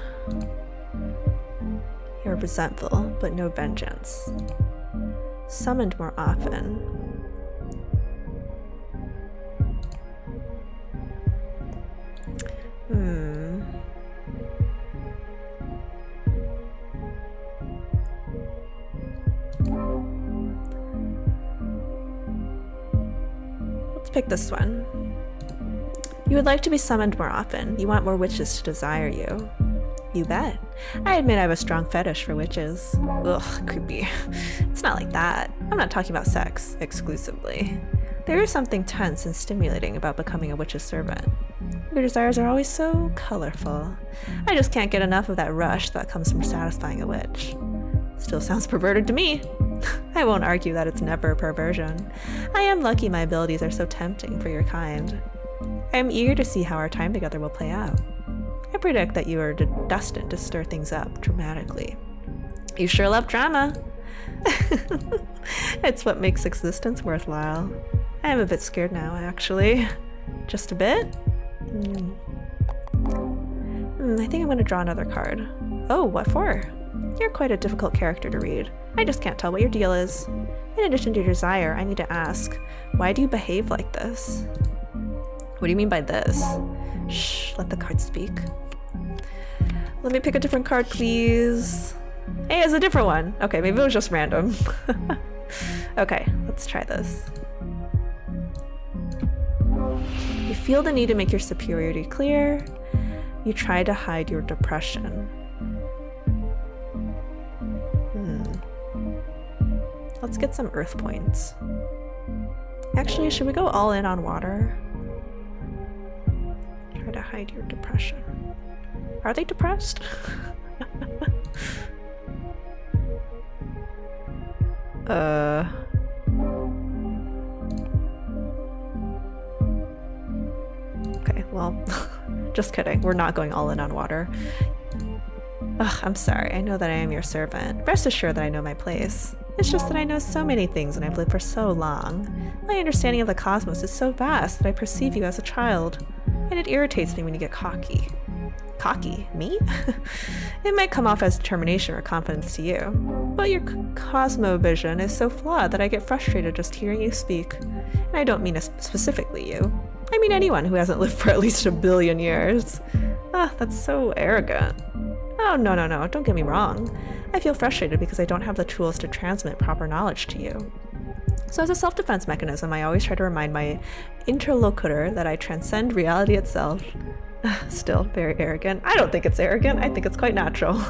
You're resentful, but no vengeance. Summoned more often. Let's pick this one. You would like to be summoned more often. You want more witches to desire you. You bet. I admit I have a strong fetish for witches. Ugh, creepy. It's not like that. I'm not talking about sex exclusively. There is something tense and stimulating about becoming a witch's servant. Your desires are always so colorful. I just can't get enough of that rush that comes from satisfying a witch. Still sounds perverted to me. I won't argue that it's never perversion. I am lucky my abilities are so tempting for your kind. I am eager to see how our time together will play out. I predict that you are destined to stir things up dramatically. You sure love drama. It's what makes existence worthwhile. I am a bit scared now, actually. Just a bit? I think I'm going to draw another card. Oh, what for? You're quite a difficult character to read. I just can't tell what your deal is. In addition to your desire, I need to ask, why do you behave like this? What do you mean by this? Shh, let the card speak. Let me pick a different card, please. Hey, it's a different one. Okay, maybe it was just random. Okay, let's try this. You feel the need to make your superiority clear. You try to hide your depression. Let's get some earth points. Actually, should we go all in on water? Try to hide your depression. Are they depressed? Okay, well, just kidding. We're not going all in on water. Ugh, I'm sorry. I know that I am your servant. Rest assured that I know my place. It's just that I know so many things and I've lived for so long. My understanding of the cosmos is so vast that I perceive you as a child. And it irritates me when you get cocky. Cocky? Me? It might come off as determination or confidence to you. But your cosmo-vision is so flawed that I get frustrated just hearing you speak. And I don't mean specifically you. I mean anyone who hasn't lived for at least 1 billion years. Ah, that's so arrogant. Oh, no, don't get me wrong. I feel frustrated because I don't have the tools to transmit proper knowledge to you. So as a self-defense mechanism, I always try to remind my interlocutor that I transcend reality itself. Still very arrogant. I don't think it's arrogant. I think it's quite natural.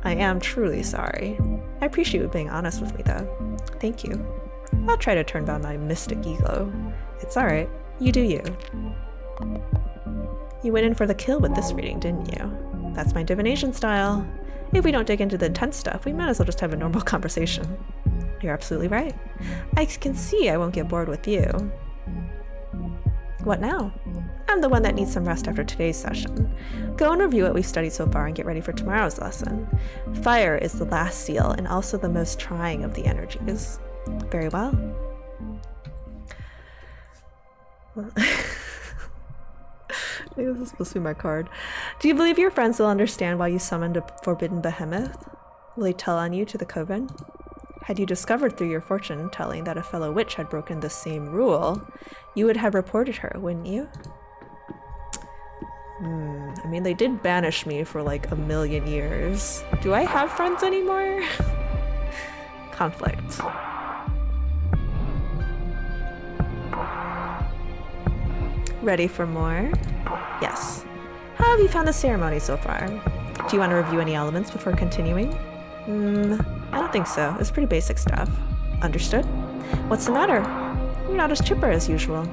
I am truly sorry. I appreciate you being honest with me, though. Thank you. I'll try to turn down my mystic ego. It's alright. You do you. You went in for the kill with this reading, didn't you? That's my divination style. If we don't dig into the intense stuff, we might as well just have a normal conversation. You're absolutely right. I can see I won't get bored with you. What now? I'm the one that needs some rest after today's session. Go and review what we've studied so far and get ready for tomorrow's lesson. Fire is the last seal and also the most trying of the energies. Very well. I think this is supposed to be my card. Do you believe your friends will understand why you summoned a forbidden behemoth? Will they tell on you to the coven? Had you discovered through your fortune telling that a fellow witch had broken the same rule, you would have reported her, wouldn't you? I mean, they did banish me for like 1 million years. Do I have friends anymore? Conflict. Ready for more? Yes. How have you found the ceremony so far? Do you want to review any elements before continuing? I don't think so. It's pretty basic stuff. Understood? What's the matter? You're not as chipper as usual.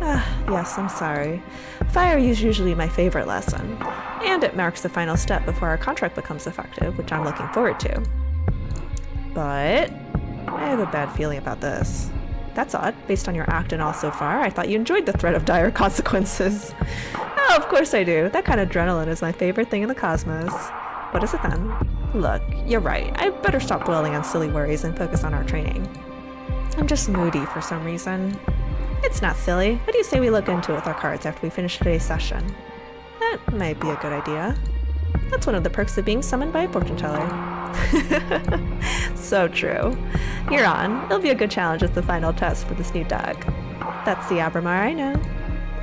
Yes, I'm sorry. Fire is usually my favorite lesson, and it marks the final step before our contract becomes effective, which I'm looking forward to. But I have a bad feeling about this. That's odd. Based on your act and all so far, I thought you enjoyed the threat of dire consequences. Oh, of course I do. That kind of adrenaline is my favorite thing in the cosmos. What is it then? Look, you're right. I better stop dwelling on silly worries and focus on our training. I'm just moody for some reason. It's not silly. What do you say we look into it with our cards after we finish today's session? That might be a good idea. That's one of the perks of being summoned by a fortune teller. So true. You're on. It'll be a good challenge as the final test for this new deck. That's the Abermar I know.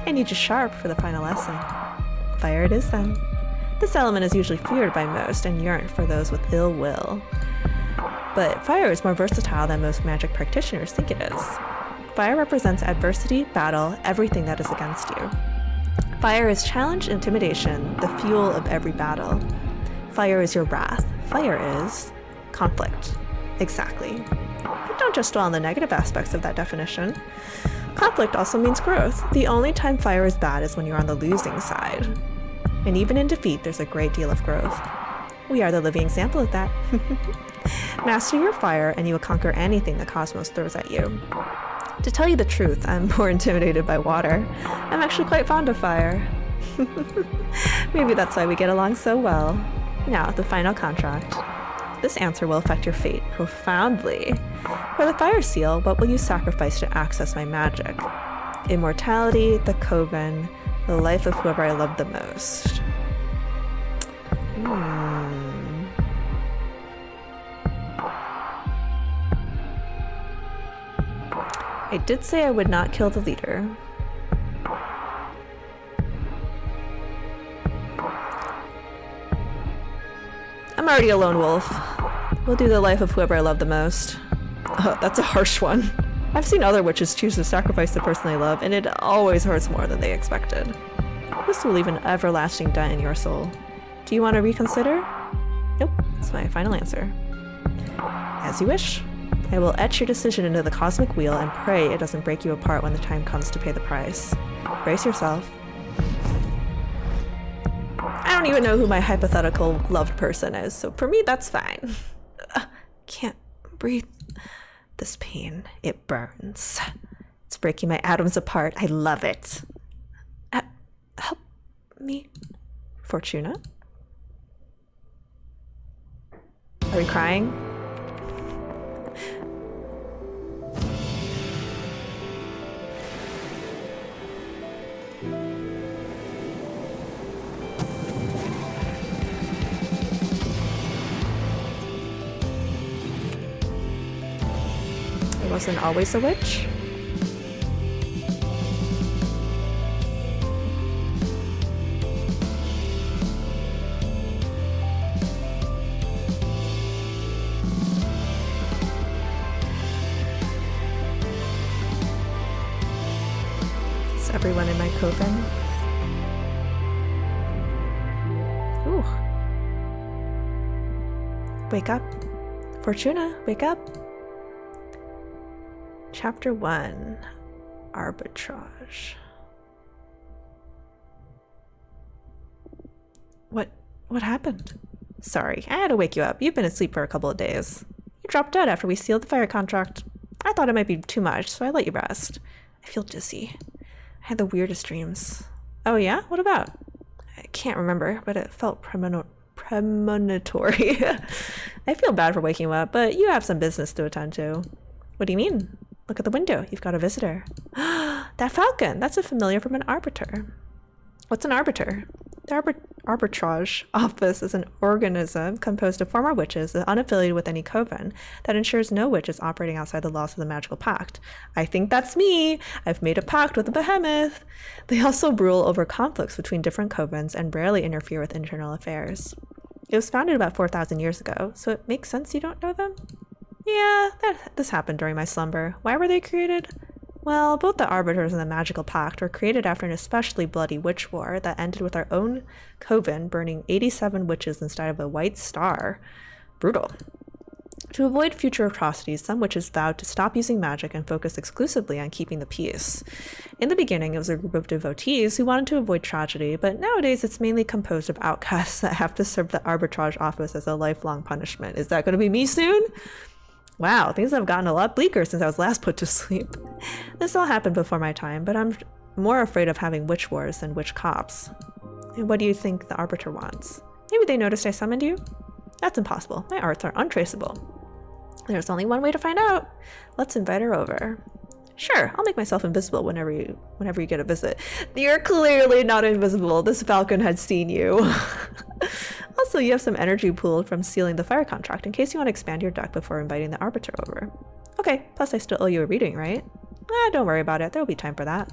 I need you sharp for the final lesson. Fire it is then. This element is usually feared by most and yearned for those with ill will. But fire is more versatile than most magic practitioners think it is. Fire represents adversity, battle, everything that is against you. Fire is challenge, intimidation, the fuel of every battle. Fire is your wrath. Fire is conflict. Exactly. But don't just dwell on the negative aspects of that definition. Conflict also means growth. The only time fire is bad is when you're on the losing side. And even in defeat, there's a great deal of growth. We are the living example of that. Master your fire and you will conquer anything the cosmos throws at you. To tell you the truth, I'm more intimidated by water. I'm actually quite fond of fire. Maybe that's why we get along so well. Now, the final contract. This answer will affect your fate profoundly. For the fire seal, what will you sacrifice to access my magic? Immortality, the coven, the life of whoever I love the most. I did say I would not kill the leader. I'm already a lone wolf. We'll do the life of whoever I love the most. That's a harsh one. I've seen other witches choose to sacrifice the person they love, and it always hurts more than they expected. This will leave an everlasting dent in your soul. Do you want to reconsider? Nope, it's my final answer. As you wish. I will etch your decision into the cosmic wheel and pray it doesn't break you apart when the time comes to pay the price. Brace yourself. I don't even know who my hypothetical loved person is, so for me that's fine. Can't breathe. This pain, it burns. It's breaking my atoms apart. I love it. Help me. Fortuna? Are we crying? I wasn't always a witch. Is everyone in my coven? Ooh. Wake up. Fortuna, wake up. Chapter 1, Arbitrage. What happened? Sorry, I had to wake you up. You've been asleep for a couple of days. You dropped dead after we sealed the fire contract. I thought it might be too much, so I let you rest. I feel dizzy. I had the weirdest dreams. Oh yeah? What about? I can't remember, but it felt premonitory. I feel bad for waking you up, but you have some business to attend to. What do you mean? Look at the window. You've got a visitor. That falcon. That's a familiar from an arbiter. What's an arbiter? The arbitrage office is an organism composed of former witches unaffiliated with any coven that ensures no witch is operating outside the laws of the magical pact. I think that's me. I've made a pact with the behemoth. They also rule over conflicts between different covens and rarely interfere with internal affairs. It was founded about 4,000 years ago, so it makes sense you don't know them? Yeah, this happened during my slumber. Why were they created? Well, both the Arbiters and the Magical Pact were created after an especially bloody witch war that ended with our own coven burning 87 witches instead of a white star. Brutal. To avoid future atrocities, some witches vowed to stop using magic and focus exclusively on keeping the peace. In the beginning, it was a group of devotees who wanted to avoid tragedy, but nowadays it's mainly composed of outcasts that have to serve the arbitrage office as a lifelong punishment. Is that going to be me soon? Wow, things have gotten a lot bleaker since I was last put to sleep. This all happened before my time, but I'm more afraid of having witch wars than witch cops. And what do you think the Arbiter wants? Maybe they noticed I summoned you? That's impossible. My arts are untraceable. There's only one way to find out. Let's invite her over. Sure, I'll make myself invisible whenever you get a visit. You're clearly not invisible. This falcon had seen you. Also, you have some energy pooled from sealing the fire contract in case you want to expand your deck before inviting the Arbiter over. Okay, plus I still owe you a reading, right? Don't worry about it. There'll be time for that.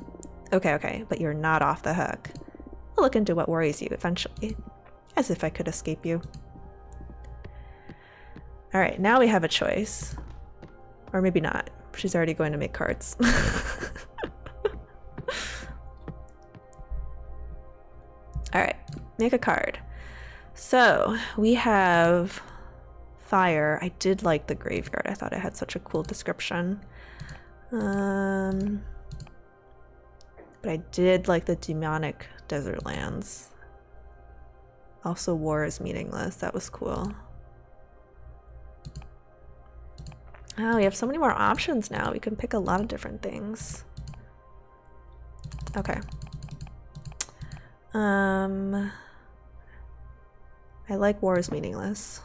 Okay, but you're not off the hook. I'll look into what worries you eventually. As if I could escape you. Alright, now we have a choice. Or maybe not. She's already going to make cards. Alright, make a card. So, we have fire. I did like the graveyard. I thought it had such a cool description. But I did like the demonic desert lands. Also, war is meaningless. That was cool. Oh, we have so many more options now. We can pick a lot of different things. Okay. I like war is meaningless.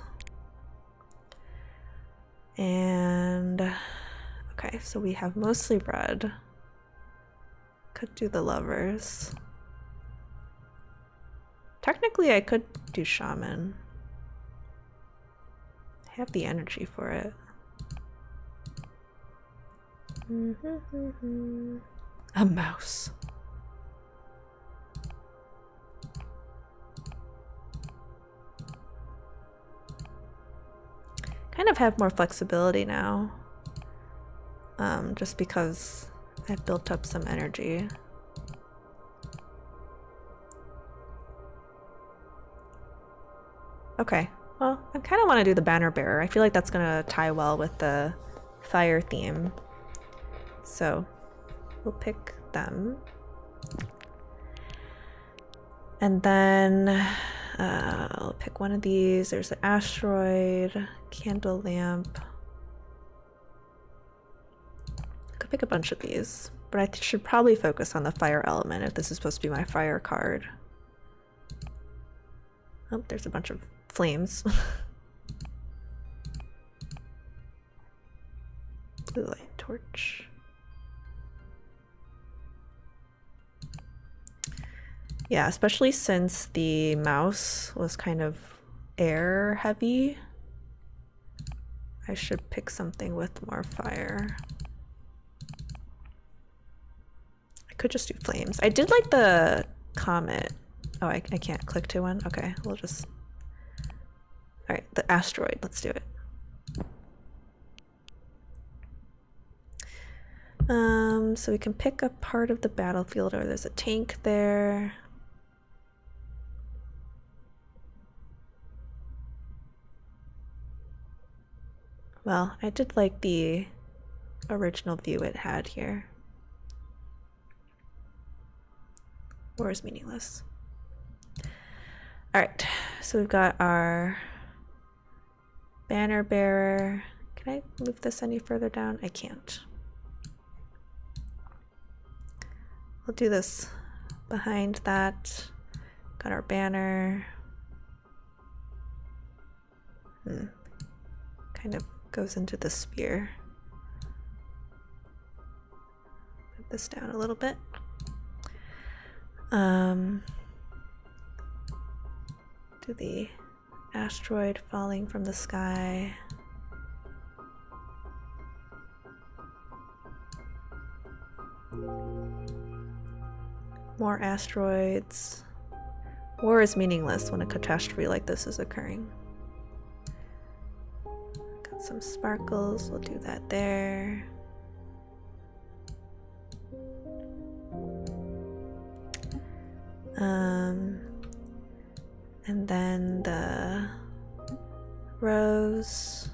And okay, so we have mostly red. Could do the lovers. Technically, I could do shaman. I have the energy for it. A mouse. Kind of have more flexibility now. Just because I've built up some energy. Okay, well, I kind of want to do the banner bearer. I feel like that's going to tie well with the fire theme. So we'll pick them. And then I'll pick one of these. There's an asteroid, candle lamp. I could pick a bunch of these, but I should probably focus on the fire element if this is supposed to be my fire card. Oh, there's a bunch of flames. Blue light torch. Yeah, especially since the mouse was kind of air heavy. I should pick something with more fire. I could just do flames. I did like the comet. Oh, I can't click to one? Okay, we'll just... Alright, the asteroid. Let's do it. So we can pick a part of the battlefield, or there's a tank there. Well, I did like the original view it had here. War is meaningless. Alright, so we've got our banner bearer. Can I move this any further down? I can't. We'll do this behind that. Got our banner. Kind of goes into the spear. Move this down a little bit. Do the asteroid falling from the sky. More asteroids. War is meaningless when a catastrophe like this is occurring. Got some sparkles, we'll do that there. And then the rose.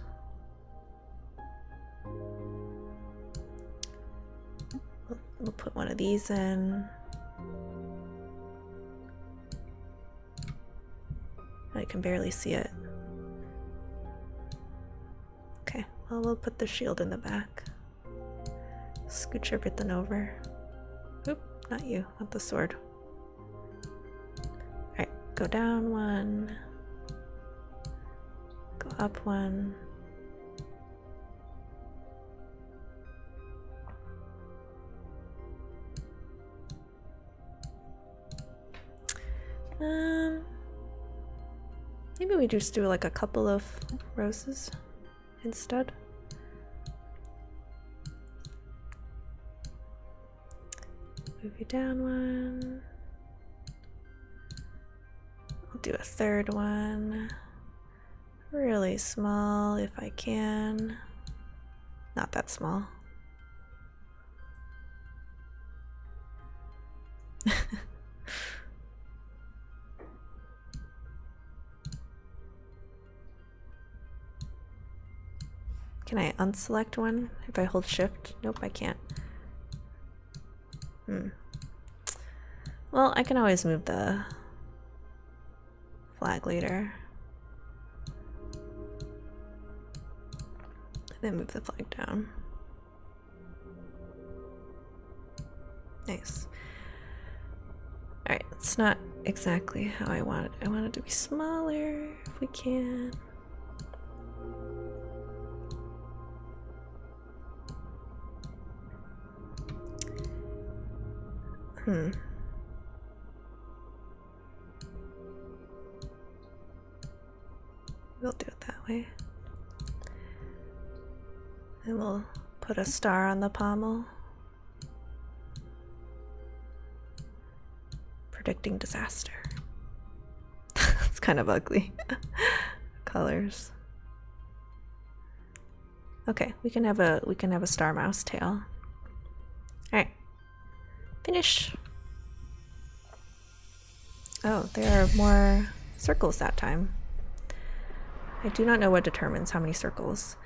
We'll put one of these in. I can barely see it. Okay, well, we'll put the shield in the back. Scooch everything over. Oop, not you, not the sword. Alright, go down one. Go up one. Maybe we just do like a couple of roses instead. Move you down one. I'll do a third one. Really small if I can. Not that small. Can I unselect one if I hold shift? Nope, I can't. Well, I can always move the flag later. Then move the flag down. Nice. Alright, it's not exactly how I want it. I want it to be smaller if we can. We'll do it that way. And we'll put a star on the pommel. Predicting disaster. It's kind of ugly. Colors. Okay, we can have a star mouse tail. Alright. Finish. Oh, there are more circles that time. I do not know what determines how many circles.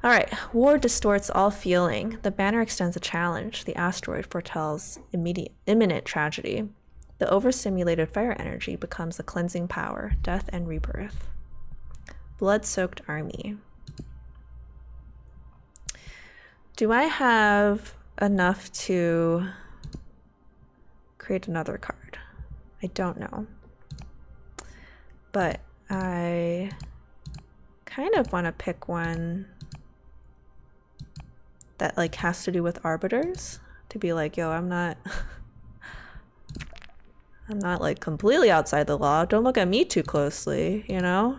Alright, war distorts all feeling. The banner extends a challenge. The asteroid foretells imminent tragedy. The overstimulated fire energy becomes a cleansing power, death and rebirth. Blood-soaked army. Do I have enough to create another card? I don't know. But I kind of want to pick one that like has to do with arbiters, to be like, yo, I'm not like completely outside the law. Don't look at me too closely, you know?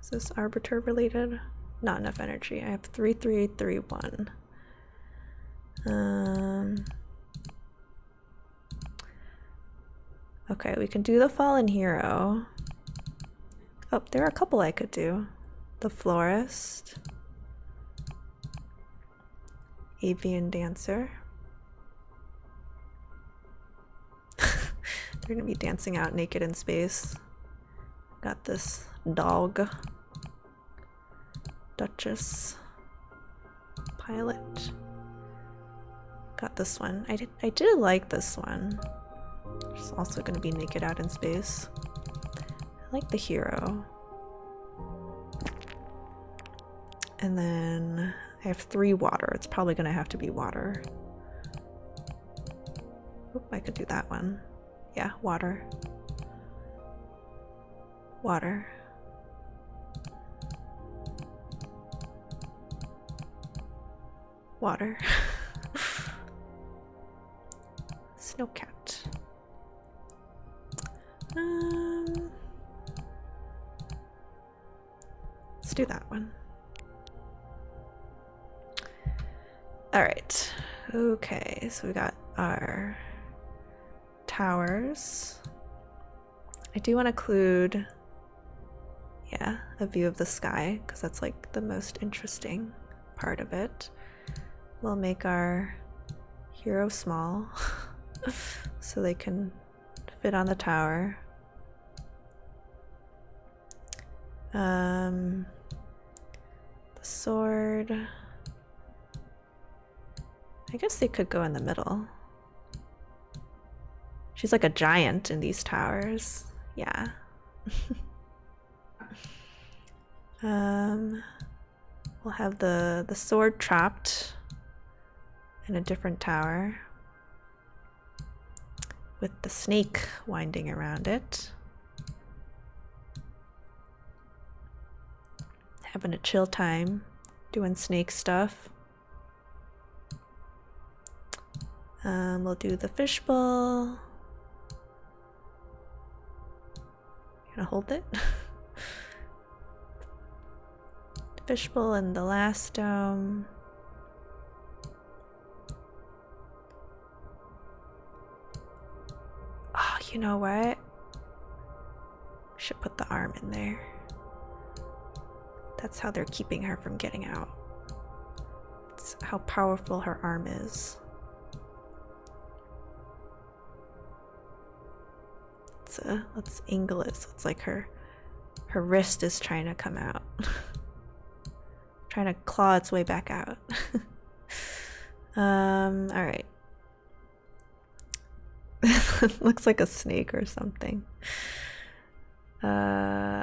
Is this arbiter related? Not enough energy. I have 3, 3, 3, 1. Okay, we can do the fallen hero. Oh, there are a couple I could do. The florist. Avian dancer. They're gonna be dancing out naked in space. Got this dog. Duchess. Pilot. Got this one. I did like this one. She's also gonna be naked out in space. I like the hero. And then I have 3 water. It's probably gonna have to be water. Oop, I could do that one. Yeah, water. Water. Water. Snowcat. Let's do that one. All right. Okay, so we got our towers. I do want to include, yeah, a view of the sky, because that's like the most interesting part of it. We'll make our hero small so they can fit on the tower. The sword, I guess they could go in the middle. She's like a giant in these towers. Yeah. We'll have the sword trapped in a different tower with the snake winding around it. Having a chill time doing snake stuff. We'll do the fishbowl. You gonna hold it? Fishbowl in the last dome. Oh, you know what? Should put the arm in there. That's how they're keeping her from getting out. It's how powerful her arm is. Let's angle it so it's like her wrist is trying to come out. Trying to claw its way back out. All right. Looks like a snake or something. All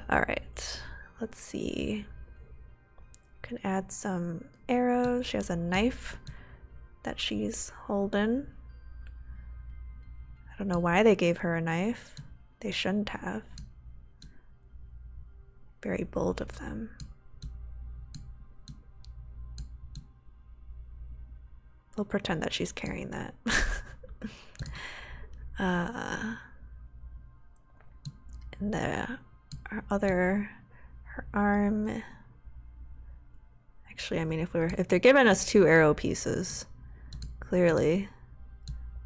right. Let's see. Can add some arrows. She has a knife that she's holding. I don't know why they gave her a knife. They shouldn't have. Very bold of them. We'll pretend that she's carrying that. And her arm. Actually, I mean, if they're giving us 2 arrow pieces, clearly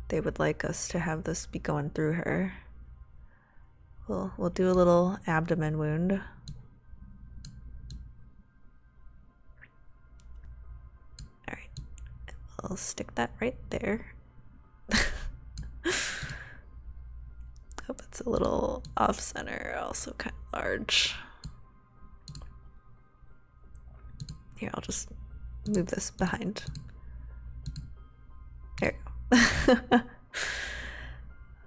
they would like us to have this be going through her. We'll do a little abdomen wound. All right, we'll stick that right there. Hope it's a little off center, also kind of large. Here, I'll just move this behind. There you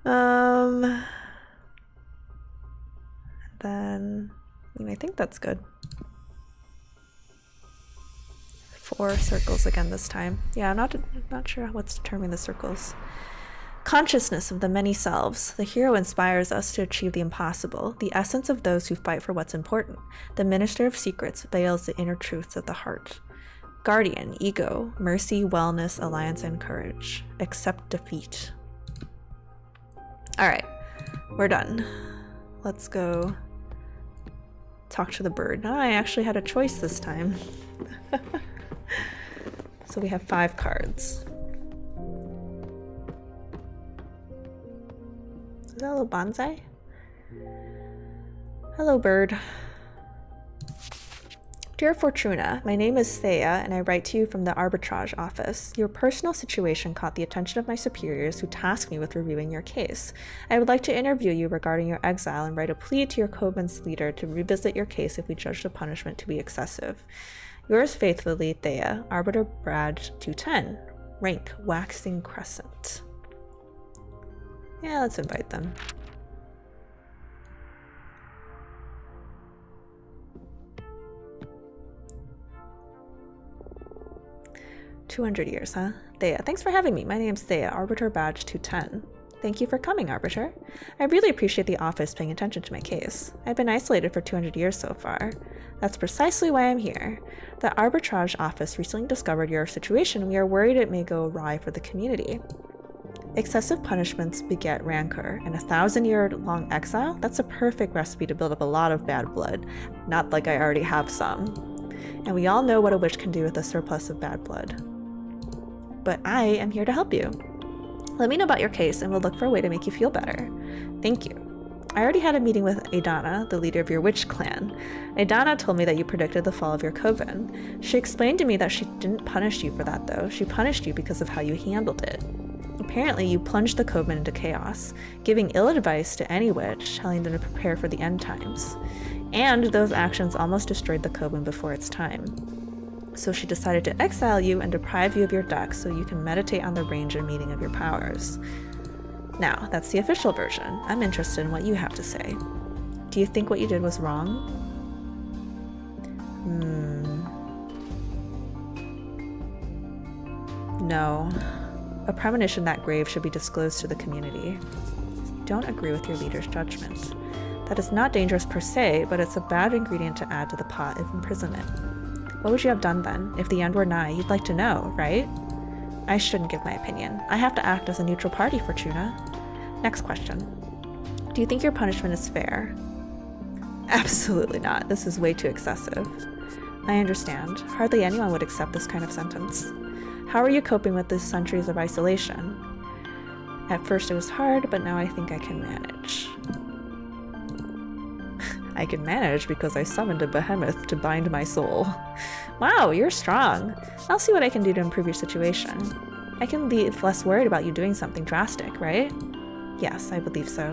go. Then, I mean, I think that's good. 4 circles again this time. Yeah, I'm not sure what's determining the circles. Consciousness of the many selves. The hero inspires us to achieve the impossible, the essence of those who fight for what's important. The minister of secrets veils the inner truths of the heart. Guardian, ego, mercy, wellness, alliance, and courage. Accept defeat. All right, we're done. Let's go talk to the bird. Oh, I actually had a choice this time. So we have 5 cards. Is that a little bonsai? Hello, bird. Dear Fortuna, my name is Thea, and I write to you from the Arbitrage office. Your personal situation caught the attention of my superiors, who tasked me with reviewing your case. I would like to interview you regarding your exile and write a plea to your Covenant's leader to revisit your case if we judge the punishment to be excessive. Yours faithfully, Thea, Arbiter Badge 210, rank Waxing Crescent. Yeah, let's invite them. "200 years, huh? Thea, thanks for having me. My name's Thea, Arbiter Badge 210. Thank you for coming, Arbiter. I really appreciate the office paying attention to my case. I've been isolated for 200 years so far. That's precisely why I'm here. The Arbitrage office recently discovered your situation, and we are worried it may go awry for the community. Excessive punishments beget rancor, and 1,000-year-long exile? That's a perfect recipe to build up a lot of bad blood. Not like I already have some. And we all know what a witch can do with a surplus of bad blood. But I am here to help you. Let me know about your case, and we'll look for a way to make you feel better. Thank you. I already had a meeting with Aidana, the leader of your witch clan. Aidana told me that you predicted the fall of your coven. She explained to me that she didn't punish you for that, though. She punished you because of how you handled it. Apparently, you plunged the coven into chaos, giving ill advice to any witch, telling them to prepare for the end times. And those actions almost destroyed the coven before its time. So she decided to exile you and deprive you of your deck so you can meditate on the range and meaning of your powers. Now, that's the official version. I'm interested in what you have to say. Do you think what you did was wrong? No. A premonition that grave should be disclosed to the community. Don't agree with your leader's judgment. That is not dangerous per se, but it's a bad ingredient to add to the pot of imprisonment. What would you have done then? If the end were nigh, you'd like to know, right? I shouldn't give my opinion. I have to act as a neutral party, Fortuna. Next question. Do you think your punishment is fair? Absolutely not. This is way too excessive. I understand. Hardly anyone would accept this kind of sentence. How are you coping with these centuries of isolation? At first it was hard, but now I think I can manage. I can manage because I summoned a behemoth to bind my soul. Wow, you're strong. I'll see what I can do to improve your situation. I can leave less worried about you doing something drastic, right? Yes, I believe so.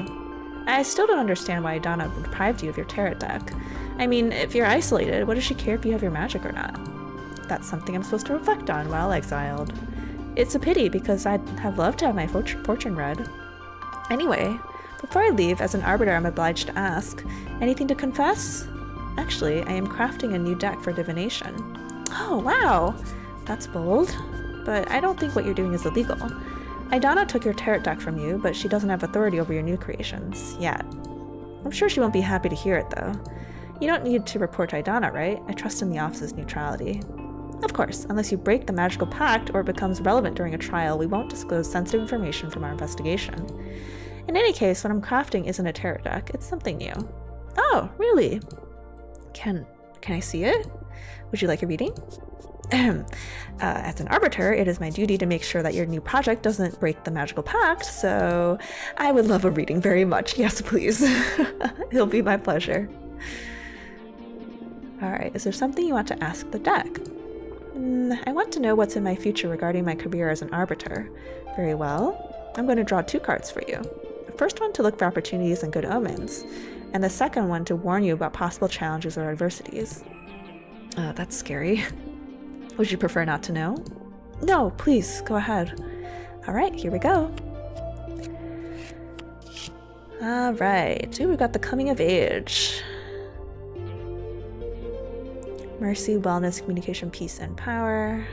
I still don't understand why Donna deprived you of your tarot deck. I mean, if you're isolated, what does she care if you have your magic or not? That's something I'm supposed to reflect on while exiled. It's a pity because I'd have loved to have my fortune read. Anyway, before I leave, as an Arbiter, I'm obliged to ask, anything to confess? Actually, I am crafting a new deck for divination. Oh, wow! That's bold. But I don't think what you're doing is illegal. Aidana took your tarot deck from you, but she doesn't have authority over your new creations, yet. I'm sure she won't be happy to hear it, though. You don't need to report to Aidana, right? I trust in the office's neutrality. Of course, unless you break the magical pact or it becomes relevant during a trial, we won't disclose sensitive information from our investigation. In any case, what I'm crafting isn't a tarot deck, it's something new. Oh, really? Can I see it? Would you like a reading? As an Arbiter, it is my duty to make sure that your new project doesn't break the magical pact, so I would love a reading very much. Yes, please. It'll be my pleasure. Alright, is there something you want to ask the deck? I want to know what's in my future regarding my career as an Arbiter. Very well. I'm going to draw 2 cards for you. The first one to look for opportunities and good omens, and the second one to warn you about possible challenges or adversities. That's scary. Would you prefer not to know? No, please, go ahead. Alright, here we go. Alright, we've got the coming of age. Mercy, wellness, communication, peace, and power.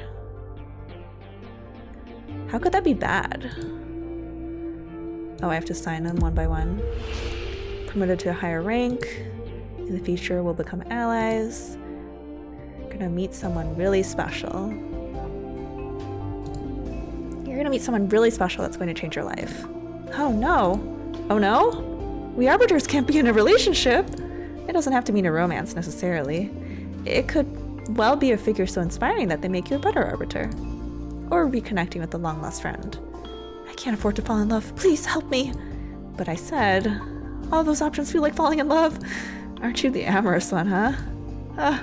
How could that be bad? Oh, I have to sign them one by one. Promoted to a higher rank. In the future, we'll become allies. Gonna meet someone really special. You're gonna meet someone really special that's going to change your life. Oh no! Oh no? We Arbiters can't be in a relationship! It doesn't have to mean a romance necessarily. It could well be a figure so inspiring that they make you a better Arbiter. Or reconnecting with a long-lost friend. I can't afford to fall in love. Please help me! But I said, all those options feel like falling in love. Aren't you the amorous one, huh?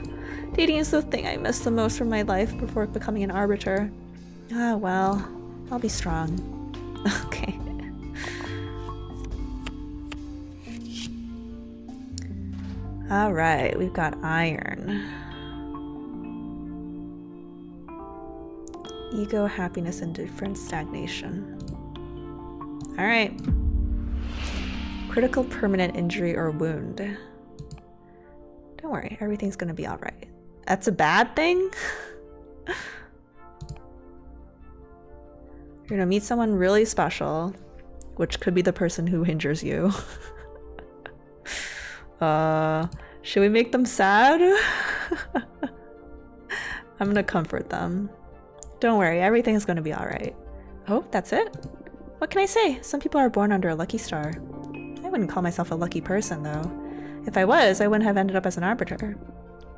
Dating is the thing I miss the most from my life before becoming an Arbiter. Well, I'll be strong. Okay. Alright, we've got iron. Ego, happiness, indifference, stagnation. Alright. Critical permanent injury or wound. Don't worry, everything's gonna be alright. That's a bad thing? You're gonna meet someone really special, which could be the person who injures you. Should we make them sad? I'm gonna comfort them. Don't worry, everything's gonna be alright. Oh, that's it? What can I say? Some people are born under a lucky star. I wouldn't call myself a lucky person, though. If I was, I wouldn't have ended up as an Arbiter.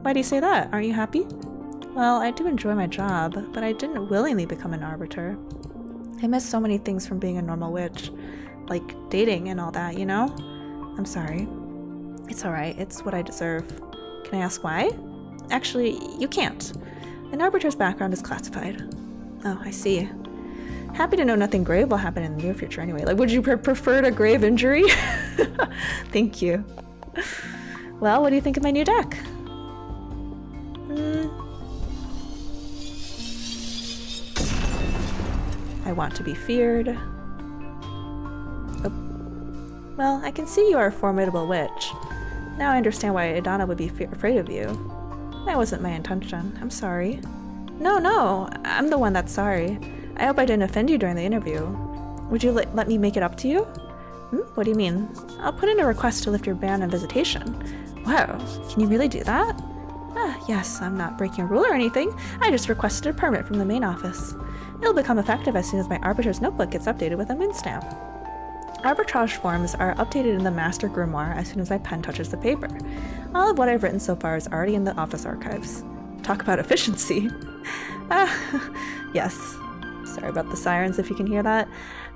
Why do you say that? Aren't you happy? Well, I do enjoy my job, but I didn't willingly become an Arbiter. I miss so many things from being a normal witch. Like dating and all that, you know? I'm sorry. It's alright, it's what I deserve. Can I ask why? Actually, you can't. An Arbiter's background is classified. Oh, I see. Happy to know nothing grave will happen in the near future anyway. Like, would you prefer a grave injury? Thank you. Well, what do you think of my new deck? I want to be feared. Oh. Well, I can see you are a formidable witch. Now I understand why Idana would be afraid of you. That wasn't my intention. I'm sorry. No, I'm the one that's sorry. I hope I didn't offend you during the interview. Would you let me make it up to you? What do you mean? I'll put in a request to lift your ban on visitation. Wow, can you really do that? Yes, I'm not breaking a rule or anything. I just requested a permit from the main office. It'll become effective as soon as my Arbiter's notebook gets updated with a moon stamp. Arbitrage forms are updated in the master grimoire as soon as my pen touches the paper. All of what I've written so far is already in the office archives. Talk about efficiency. Yes. Sorry about the sirens if you can hear that.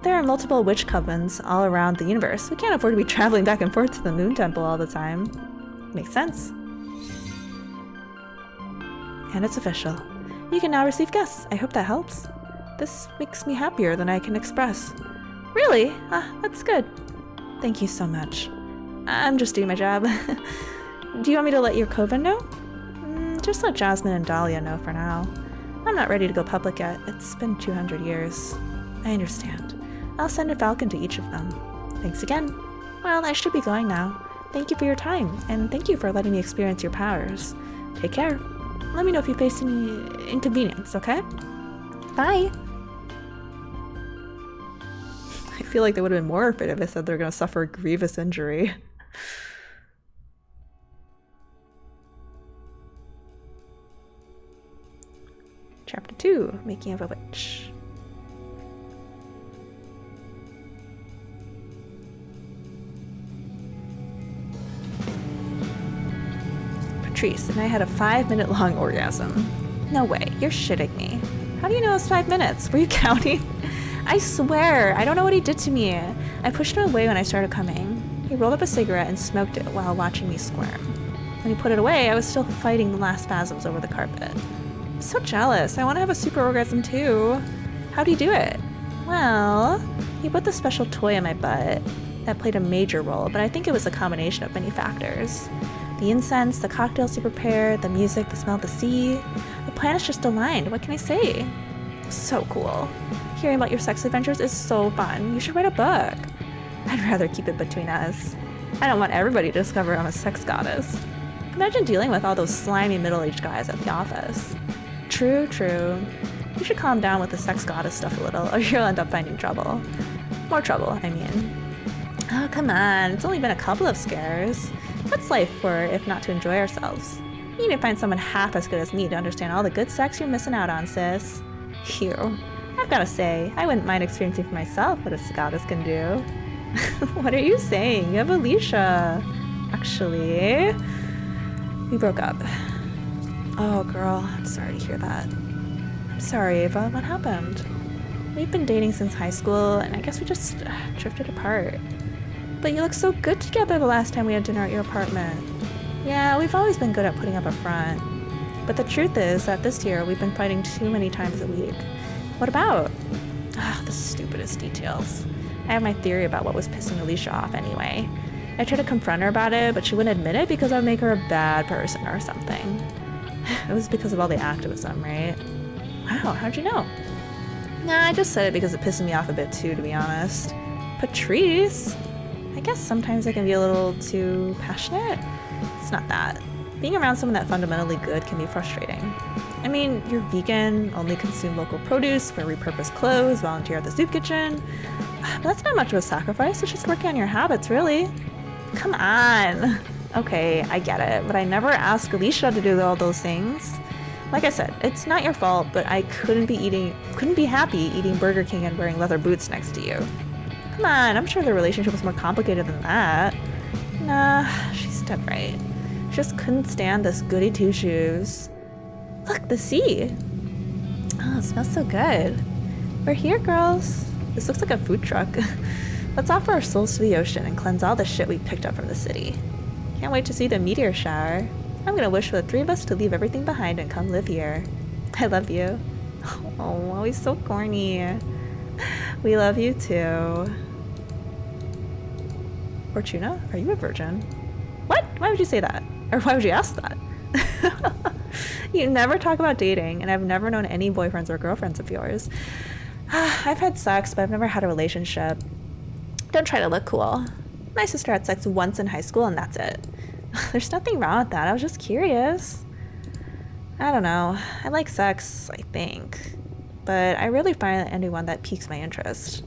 There are multiple witch covens all around the universe. We can't afford to be traveling back and forth to the moon temple all the time. Makes sense. And it's official. You can now receive guests. I hope that helps. This makes me happier than I can express. Really? That's good. Thank you so much. I'm just doing my job. Do you want me to let your coven know? Just let Jasmine and Dahlia know for now. I'm not ready to go public yet. It's been 200 years. I understand. I'll send a falcon to each of them. Thanks again. Well, I should be going now. Thank you for your time, and thank you for letting me experience your powers. Take care. Let me know if you face any inconvenience, okay? Bye! I feel like they would have been more afraid if I said they're going to suffer a grievous injury. Chapter 2, Making of a Witch. Patrice and I had a 5-minute long orgasm. No way, you're shitting me. How do you know it was 5 minutes? Were you counting? I swear, I don't know what he did to me. I pushed him away when I started coming. He rolled up a cigarette and smoked it while watching me squirm. When he put it away, I was still fighting the last spasms over the carpet. I'm so jealous. I want to have a super orgasm too. How'd he do it? Well, he put the special toy in my butt. That played a major role, but I think it was a combination of many factors. The incense, the cocktails he prepared, the music, the smell of the sea. The planets just aligned. What can I say? So cool. Hearing about your sex adventures is so fun. You should write a book. I'd rather keep it between us. I don't want everybody to discover I'm a sex goddess. Imagine dealing with all those slimy middle-aged guys at the office. True. You should calm down with the sex goddess stuff a little, or you'll end up finding trouble. More trouble, I mean. Oh, come on. It's only been a couple of scares. What's life for if not to enjoy ourselves? You need to find someone half as good as me to understand all the good sex you're missing out on, sis. Phew. I've gotta say, I wouldn't mind experiencing for myself what a goddess can do. What are you saying? You have Alicia. Actually, we broke up. Oh, girl, I'm sorry to hear that. I'm sorry, Ava. What happened? We've been dating since high school, and I guess we just drifted apart. But you looked so good together the last time we had dinner at your apartment. Yeah, we've always been good at putting up a front. But the truth is that this year we've been fighting too many times a week. What about? The stupidest details. I have my theory about what was pissing Alicia off anyway. I tried to confront her about it, but she wouldn't admit it because I would make her a bad person or something. It was because of all the activism, right? Wow, how'd you know? Nah, I just said it because it pissed me off a bit too, to be honest. Patrice? I guess sometimes I can be a little too passionate. It's not that. Being around someone that fundamentally good can be frustrating. I mean, you're vegan, only consume local produce, wear repurposed clothes, volunteer at the soup kitchen. But that's not much of a sacrifice, it's just working on your habits, really. Come on. Okay, I get it, but I never asked Alicia to do all those things. Like I said, it's not your fault, but I couldn't be happy eating Burger King and wearing leather boots next to you. Come on, I'm sure their relationship was more complicated than that. Nah, she's dead right. She just couldn't stand this goody two-shoes. Look, the sea. Oh, it smells so good. We're here, girls. This looks like a food truck. Let's offer our souls to the ocean and cleanse all the shit we picked up from the city. Can't wait to see the meteor shower. I'm gonna wish for the three of us to leave everything behind and come live here. I love you. Oh, he's so corny. We love you too. Fortuna, are you a virgin? What? Why would you say that? Or why would you ask that? You never talk about dating, and I've never known any boyfriends or girlfriends of yours. I've had sex, but I've never had a relationship. Don't try to look cool. My sister had sex once in high school, and that's it. There's nothing wrong with that. I was just curious. I don't know. I like sex, I think. But I really find anyone that piques my interest.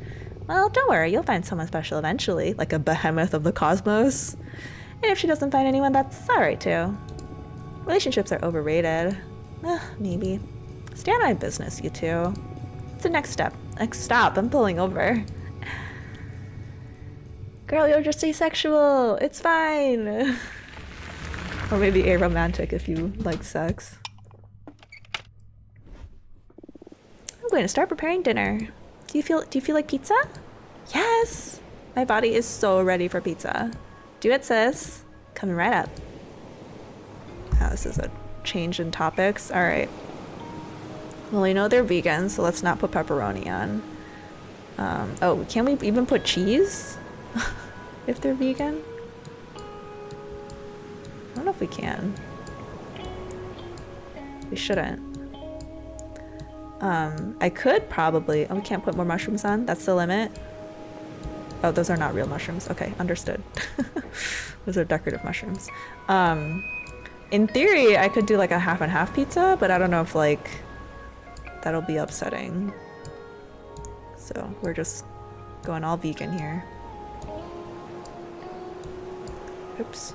Well, don't worry. You'll find someone special eventually, like a behemoth of the cosmos. And if she doesn't find anyone, that's alright too. Relationships are overrated. Maybe. Stay out of my business, you two. What's the next step? Stop, I'm pulling over. Girl, you're just asexual. It's fine. Or maybe aromantic if you like sex. I'm going to start preparing dinner. Do you feel like pizza? Yes! My body is so ready for pizza. Do it, sis. Coming right up. Oh, this is a change in topics. Alright. Well, we know they're vegan, so let's not put pepperoni on. Oh, can we even put cheese? If they're vegan? I don't know if we can. We shouldn't. I could probably... Oh, we can't put more mushrooms on? That's the limit? Oh, those are not real mushrooms. Okay, understood. Those are decorative mushrooms. In theory, I could do like a half and half pizza, but I don't know if like that'll be upsetting. So we're just going all vegan here. Oops.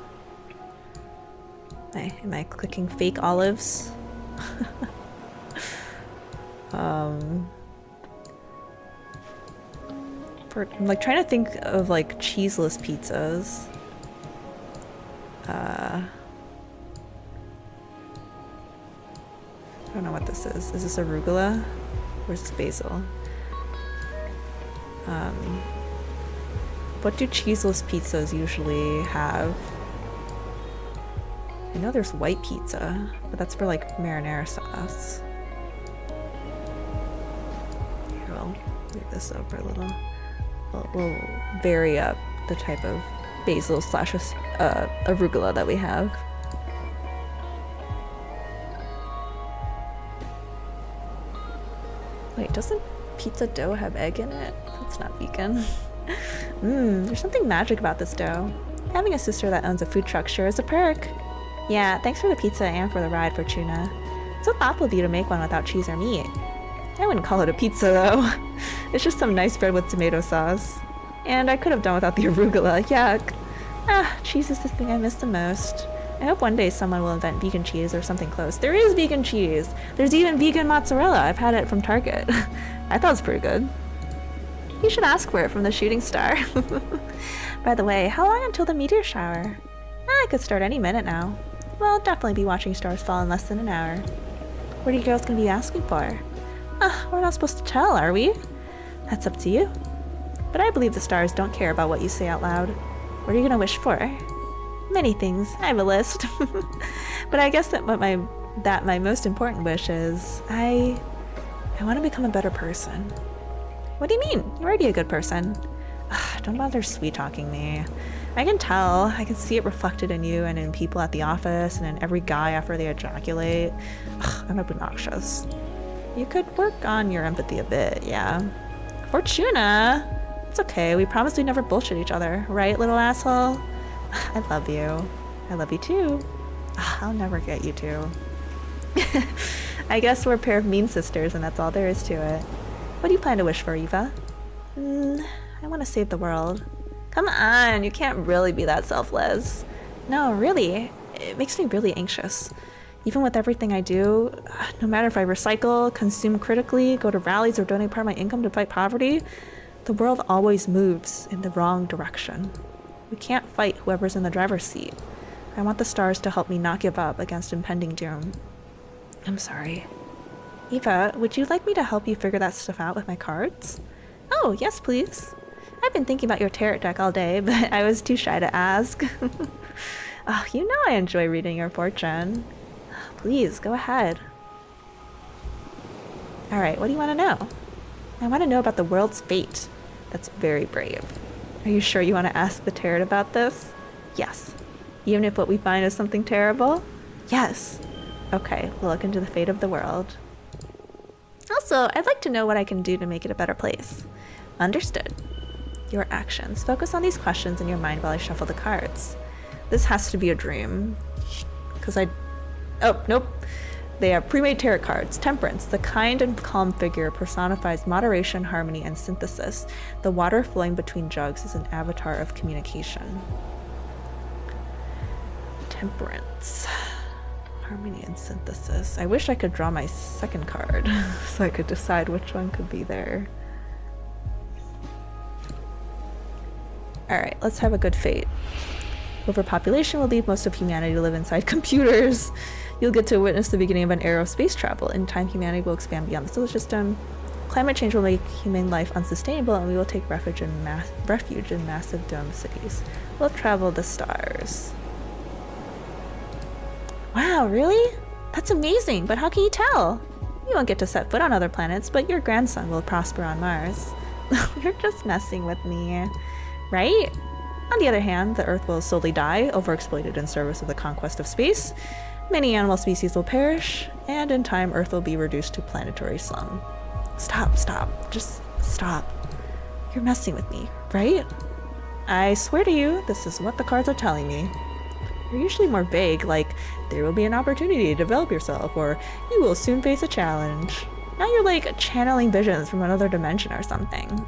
Am I clicking fake olives? I'm like trying to think of like cheeseless pizzas. I don't know what this is. Is this arugula? Or is this basil? What do cheeseless pizzas usually have? I know there's white pizza, but that's for like marinara sauce. Here, I'll leave this over a little. We'll vary up the type of basil / arugula that we have. Wait, doesn't pizza dough have egg in it? That's not vegan. There's something magic about this dough. Having a sister that owns a food truck sure is a perk. Yeah, thanks for the pizza and for the ride, Fortuna. It's so thoughtful of you to make one without cheese or meat. I wouldn't call it a pizza, though. It's just some nice bread with tomato sauce. And I could have done without the arugula. Yuck. Cheese is the thing I miss the most. I hope one day someone will invent vegan cheese or something close. There is vegan cheese! There's even vegan mozzarella. I've had it from Target. I thought it was pretty good. You should ask for it from the shooting star. By the way, how long until the meteor shower? I could start any minute now. Well, I'll definitely be watching stars fall in less than an hour. What are you girls gonna be asking for? We're not supposed to tell, are we? That's up to you. But I believe the stars don't care about what you say out loud. What are you gonna wish for? Many things. I have a list. But I guess that my most important wish is I want to become a better person. What do you mean? You're already a good person. Don't bother sweet talking me. I can tell. I can see it reflected in you and in people at the office and in every guy after they ejaculate. I'm obnoxious. You could work on your empathy a bit, yeah. Fortuna! It's okay. We promised we'd never bullshit each other, right, little asshole? I love you. I love you too. I'll never get you two. I guess we're a pair of mean sisters and that's all there is to it. What do you plan to wish for, Eva? I want to save the world. Come on, you can't really be that selfless. No, really. It makes me really anxious. Even with everything I do, no matter if I recycle, consume critically, go to rallies, or donate part of my income to fight poverty, the world always moves in the wrong direction. We can't fight whoever's in the driver's seat. I want the stars to help me not give up against impending doom. I'm sorry. Eva, would you like me to help you figure that stuff out with my cards? Oh, yes, please. I've been thinking about your tarot deck all day, but I was too shy to ask. Oh, you know I enjoy reading your fortune. Please, go ahead. Alright, what do you want to know? I want to know about the world's fate. That's very brave. Are you sure you want to ask the tarot about this? Yes. Even if what we find is something terrible? Yes. Okay, we'll look into the fate of the world. Also, I'd like to know what I can do to make it a better place. Understood. Your actions. Focus on these questions in your mind while I shuffle the cards. This has to be a dream. Oh, nope. They have pre-made tarot cards. Temperance. The kind and calm figure personifies moderation, harmony, and synthesis. The water flowing between jugs is an avatar of communication. Temperance. Harmony and synthesis. I wish I could draw my second card so I could decide which one could be there. Alright, let's have a good fate. Overpopulation will leave most of humanity to live inside computers. You'll get to witness the beginning of an era of space travel. In time, humanity will expand beyond the solar system. Climate change will make human life unsustainable, and we will take refuge in massive dome cities. We'll travel the stars. Wow, really? That's amazing, but how can you tell? You won't get to set foot on other planets, but your grandson will prosper on Mars. You're just messing with me, right? On the other hand, the Earth will slowly die, overexploited in service of the conquest of space. Many animal species will perish, and in time, Earth will be reduced to planetary slum. Stop, just stop. You're messing with me, right? I swear to you, this is what the cards are telling me. You're usually more vague, like, there will be an opportunity to develop yourself, or you will soon face a challenge. Now you're like channeling visions from another dimension or something.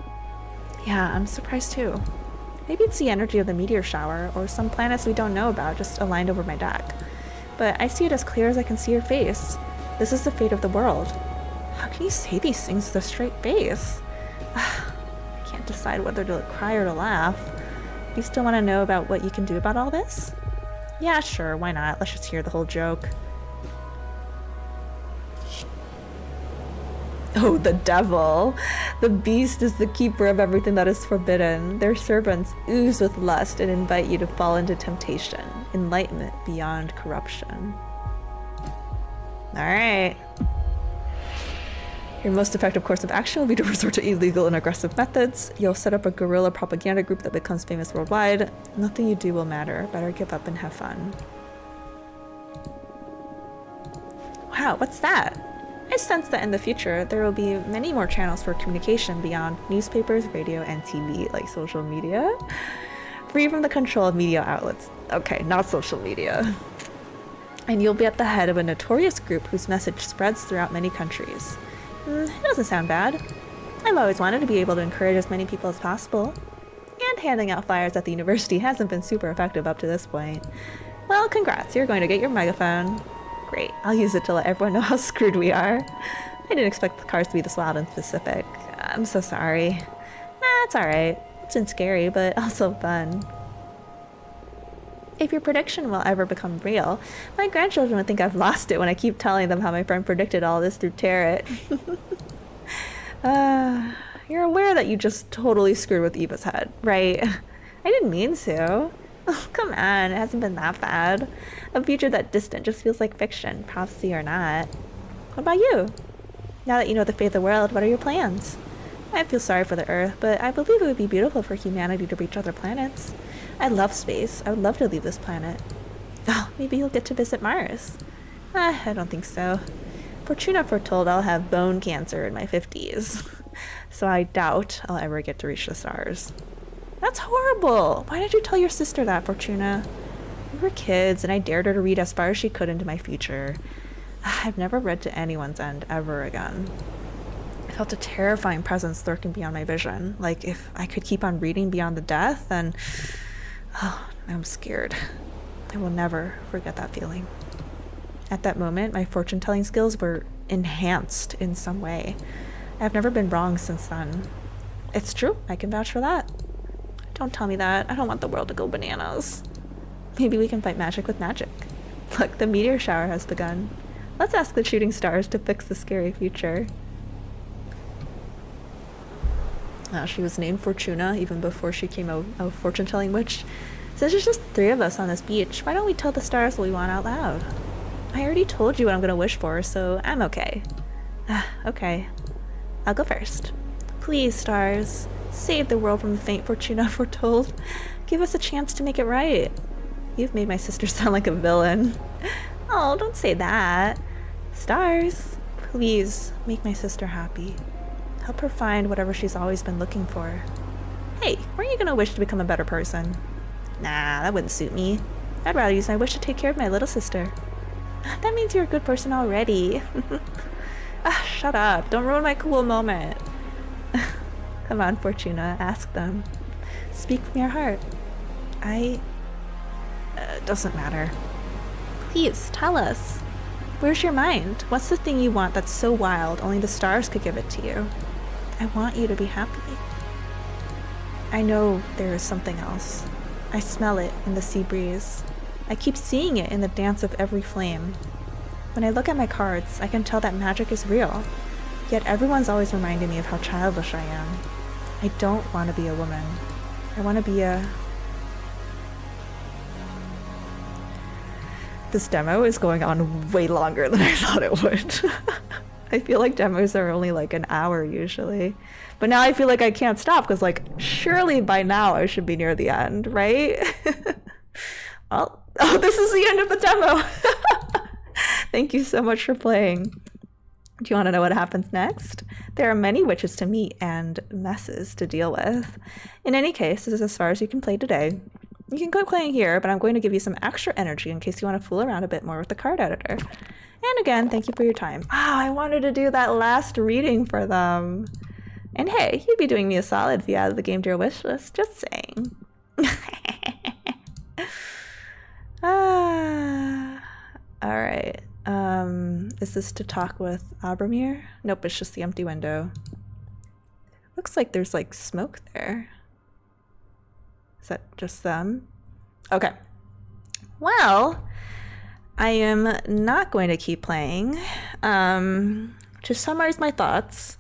Yeah, I'm surprised too. Maybe it's the energy of the meteor shower, or some planets we don't know about just aligned over my deck. But I see it as clear as I can see your face. This is the fate of the world. How can you say these things with a straight face? I can't decide whether to cry or to laugh. Do you still want to know about what you can do about all this? Yeah, sure, why not? Let's just hear the whole joke. Oh, the devil. The beast is the keeper of everything that is forbidden. Their servants ooze with lust and invite you to fall into temptation. Enlightenment beyond corruption. Alright. Your most effective course of action will be to resort to illegal and aggressive methods. You'll set up a guerrilla propaganda group that becomes famous worldwide. Nothing you do will matter. Better give up and have fun. Wow, what's that? I sense that in the future, there will be many more channels for communication beyond newspapers, radio, and TV, like social media. Free from the control of media outlets. Okay, not social media. And you'll be at the head of a notorious group whose message spreads throughout many countries. It doesn't sound bad. I've always wanted to be able to encourage as many people as possible. And handing out flyers at the university hasn't been super effective up to this point. Well, congrats, you're going to get your megaphone. Great, I'll use it to let everyone know how screwed we are. I didn't expect the cars to be this wild and specific. I'm so sorry. Nah, it's alright. It's been scary, but also fun. If your prediction will ever become real, my grandchildren would think I've lost it when I keep telling them how my friend predicted all this through tarot. You're aware that you just totally screwed with Eva's head, right? I didn't mean to. Oh, come on, it hasn't been that bad. A future that distant just feels like fiction, prophecy or not. What about you? Now that you know the fate of the world, what are your plans? I feel sorry for the Earth, but I believe it would be beautiful for humanity to reach other planets. I love space. I would love to leave this planet. Oh, maybe you'll get to visit Mars. I don't think so. Fortuna foretold I'll have bone cancer in my 50s. So I doubt I'll ever get to reach the stars. That's horrible! Why did you tell your sister that, Fortuna? We were kids, and I dared her to read as far as she could into my future. I've never read to anyone's end ever again. I felt a terrifying presence lurking beyond my vision. Like, if I could keep on reading beyond the death, then... Oh, I'm scared. I will never forget that feeling. At that moment, my fortune-telling skills were enhanced in some way. I've never been wrong since then. It's true, I can vouch for that. Don't tell me that. I don't want the world to go bananas. Maybe we can fight magic with magic. Look, the meteor shower has begun. Let's ask the shooting stars to fix the scary future. She was named Fortuna even before she became a fortune-telling witch. Since there's just 3 of us on this beach, why don't we tell the stars what we want out loud? I already told you what I'm gonna wish for, so I'm okay. Okay. I'll go first. Please, stars, save the world from the fate Fortuna foretold. Give us a chance to make it right. You've made my sister sound like a villain. Oh, don't say that. Stars, please make my sister happy. Help her find whatever she's always been looking for. Hey, weren't you gonna wish to become a better person? Nah, that wouldn't suit me. I'd rather use my wish to take care of my little sister. That means you're a good person already. Shut up. Don't ruin my cool moment. Come on, Fortuna, ask them. Speak from your heart. Doesn't matter. Please, tell us. Where's your mind? What's the thing you want that's so wild only the stars could give it to you? I want you to be happy. I know there is something else. I smell it in the sea breeze. I keep seeing it in the dance of every flame. When I look at my cards, I can tell that magic is real. Yet everyone's always reminding me of how childish I am. I don't want to be a woman. I want to be a... This demo is going on way longer than I thought it would. I feel like demos are only like an hour usually. But now I feel like I can't stop because like surely by now I should be near the end, right? Well, oh, this is the end of the demo. Thank you so much for playing. Do you want to know what happens next? There are many witches to meet and messes to deal with. In any case, this is as far as you can play today. You can go playing here, but I'm going to give you some extra energy in case you want to fool around a bit more with the card editor. And again, thank you for your time. Oh, I wanted to do that last reading for them. And hey, you'd be doing me a solid if you added the game to your wish list. Just saying. Alright. Is this to talk with Arbiter? Nope, it's just the empty window. Looks like there's like smoke there. Is that just them? Okay. Well, I am not going to keep playing. To summarize my thoughts,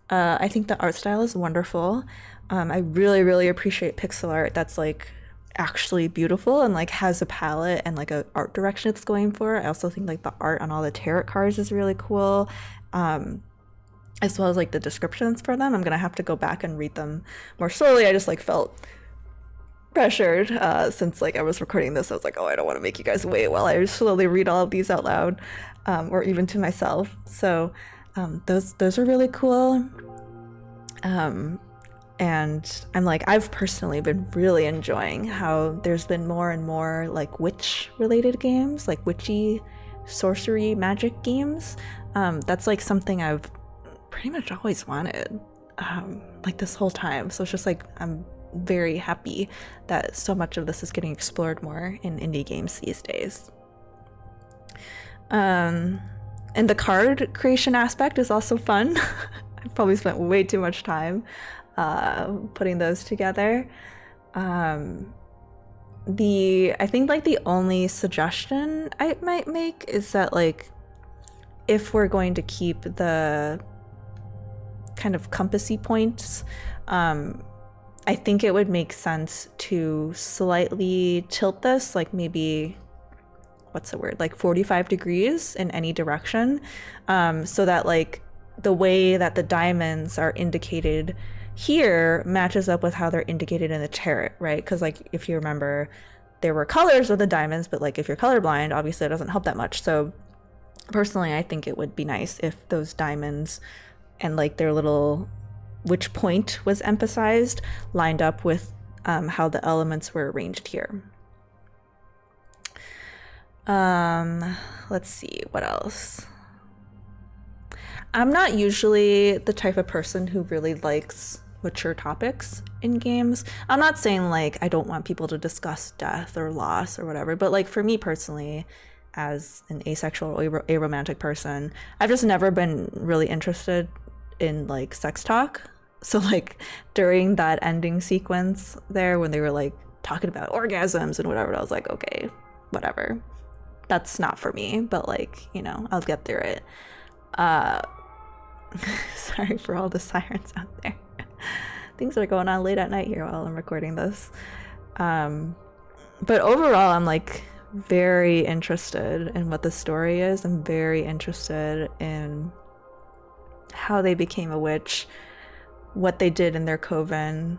I think the art style is wonderful. I really, really appreciate pixel art that's like actually beautiful and like has a palette and like a art direction it's going for. I also think like the art on all the tarot cards is really cool. As well as like the descriptions for them. I'm gonna have to go back and read them more slowly. I just like felt pressured since like I was recording this. I was like, oh, I don't want to make you guys wait while I slowly read all of these out loud, or even to myself. So those are really cool. And I'm like, I've personally been really enjoying how there's been more and more like witch related games, like witchy sorcery magic games. That's like something I've pretty much always wanted, like this whole time. So it's just like, I'm very happy that so much of this is getting explored more in indie games these days. And the card creation aspect is also fun. I've probably spent way too much time putting those together. I think like the only suggestion I might make is that like if we're going to keep the kind of compassy points, I think it would make sense to slightly tilt this, like maybe, what's the word, like 45 degrees in any direction, so that like the way that the diamonds are indicated here matches up with how they're indicated in the tarot, right? Because like if you remember, there were colors of the diamonds, but like if you're colorblind, obviously it doesn't help that much. So personally, I think it would be nice if those diamonds and like their little which point was emphasized lined up with how the elements were arranged here. Let's see, what else? I'm not usually the type of person who really likes mature topics in games. I'm not saying like I don't want people to discuss death or loss or whatever, but like for me personally, as an asexual or aromantic person, I've just never been really interested in like sex talk. So like during that ending sequence there when they were like talking about orgasms and whatever, I was like, okay, whatever. That's not for me, but like, you know, I'll get through it. Sorry for all the sirens out there. things are going on late at night here while I'm recording this. But overall, I'm like very interested in what the story is. I'm very interested in how they became a witch, what they did in their coven,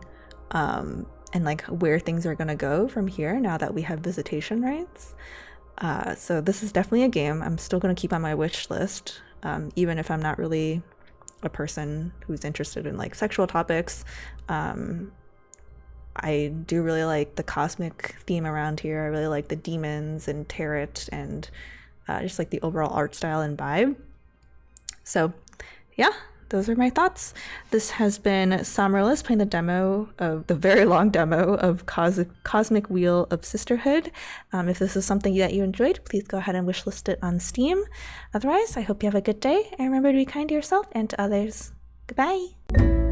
and like where things are gonna go from here now that we have visitation rights. So this is definitely a game I'm still gonna keep on my wish list, even if I'm not really a person who's interested in like sexual topics. I do really like the cosmic theme around here. I really like the demons and tarot and just like the overall art style and vibe. So yeah, those are my thoughts. This has been SAmaryllis playing the very long demo of Cosmic Wheel of Sisterhood. If this is something that you enjoyed, please go ahead and wishlist it on Steam. Otherwise, I hope you have a good day, and remember to be kind to yourself and to others. Goodbye!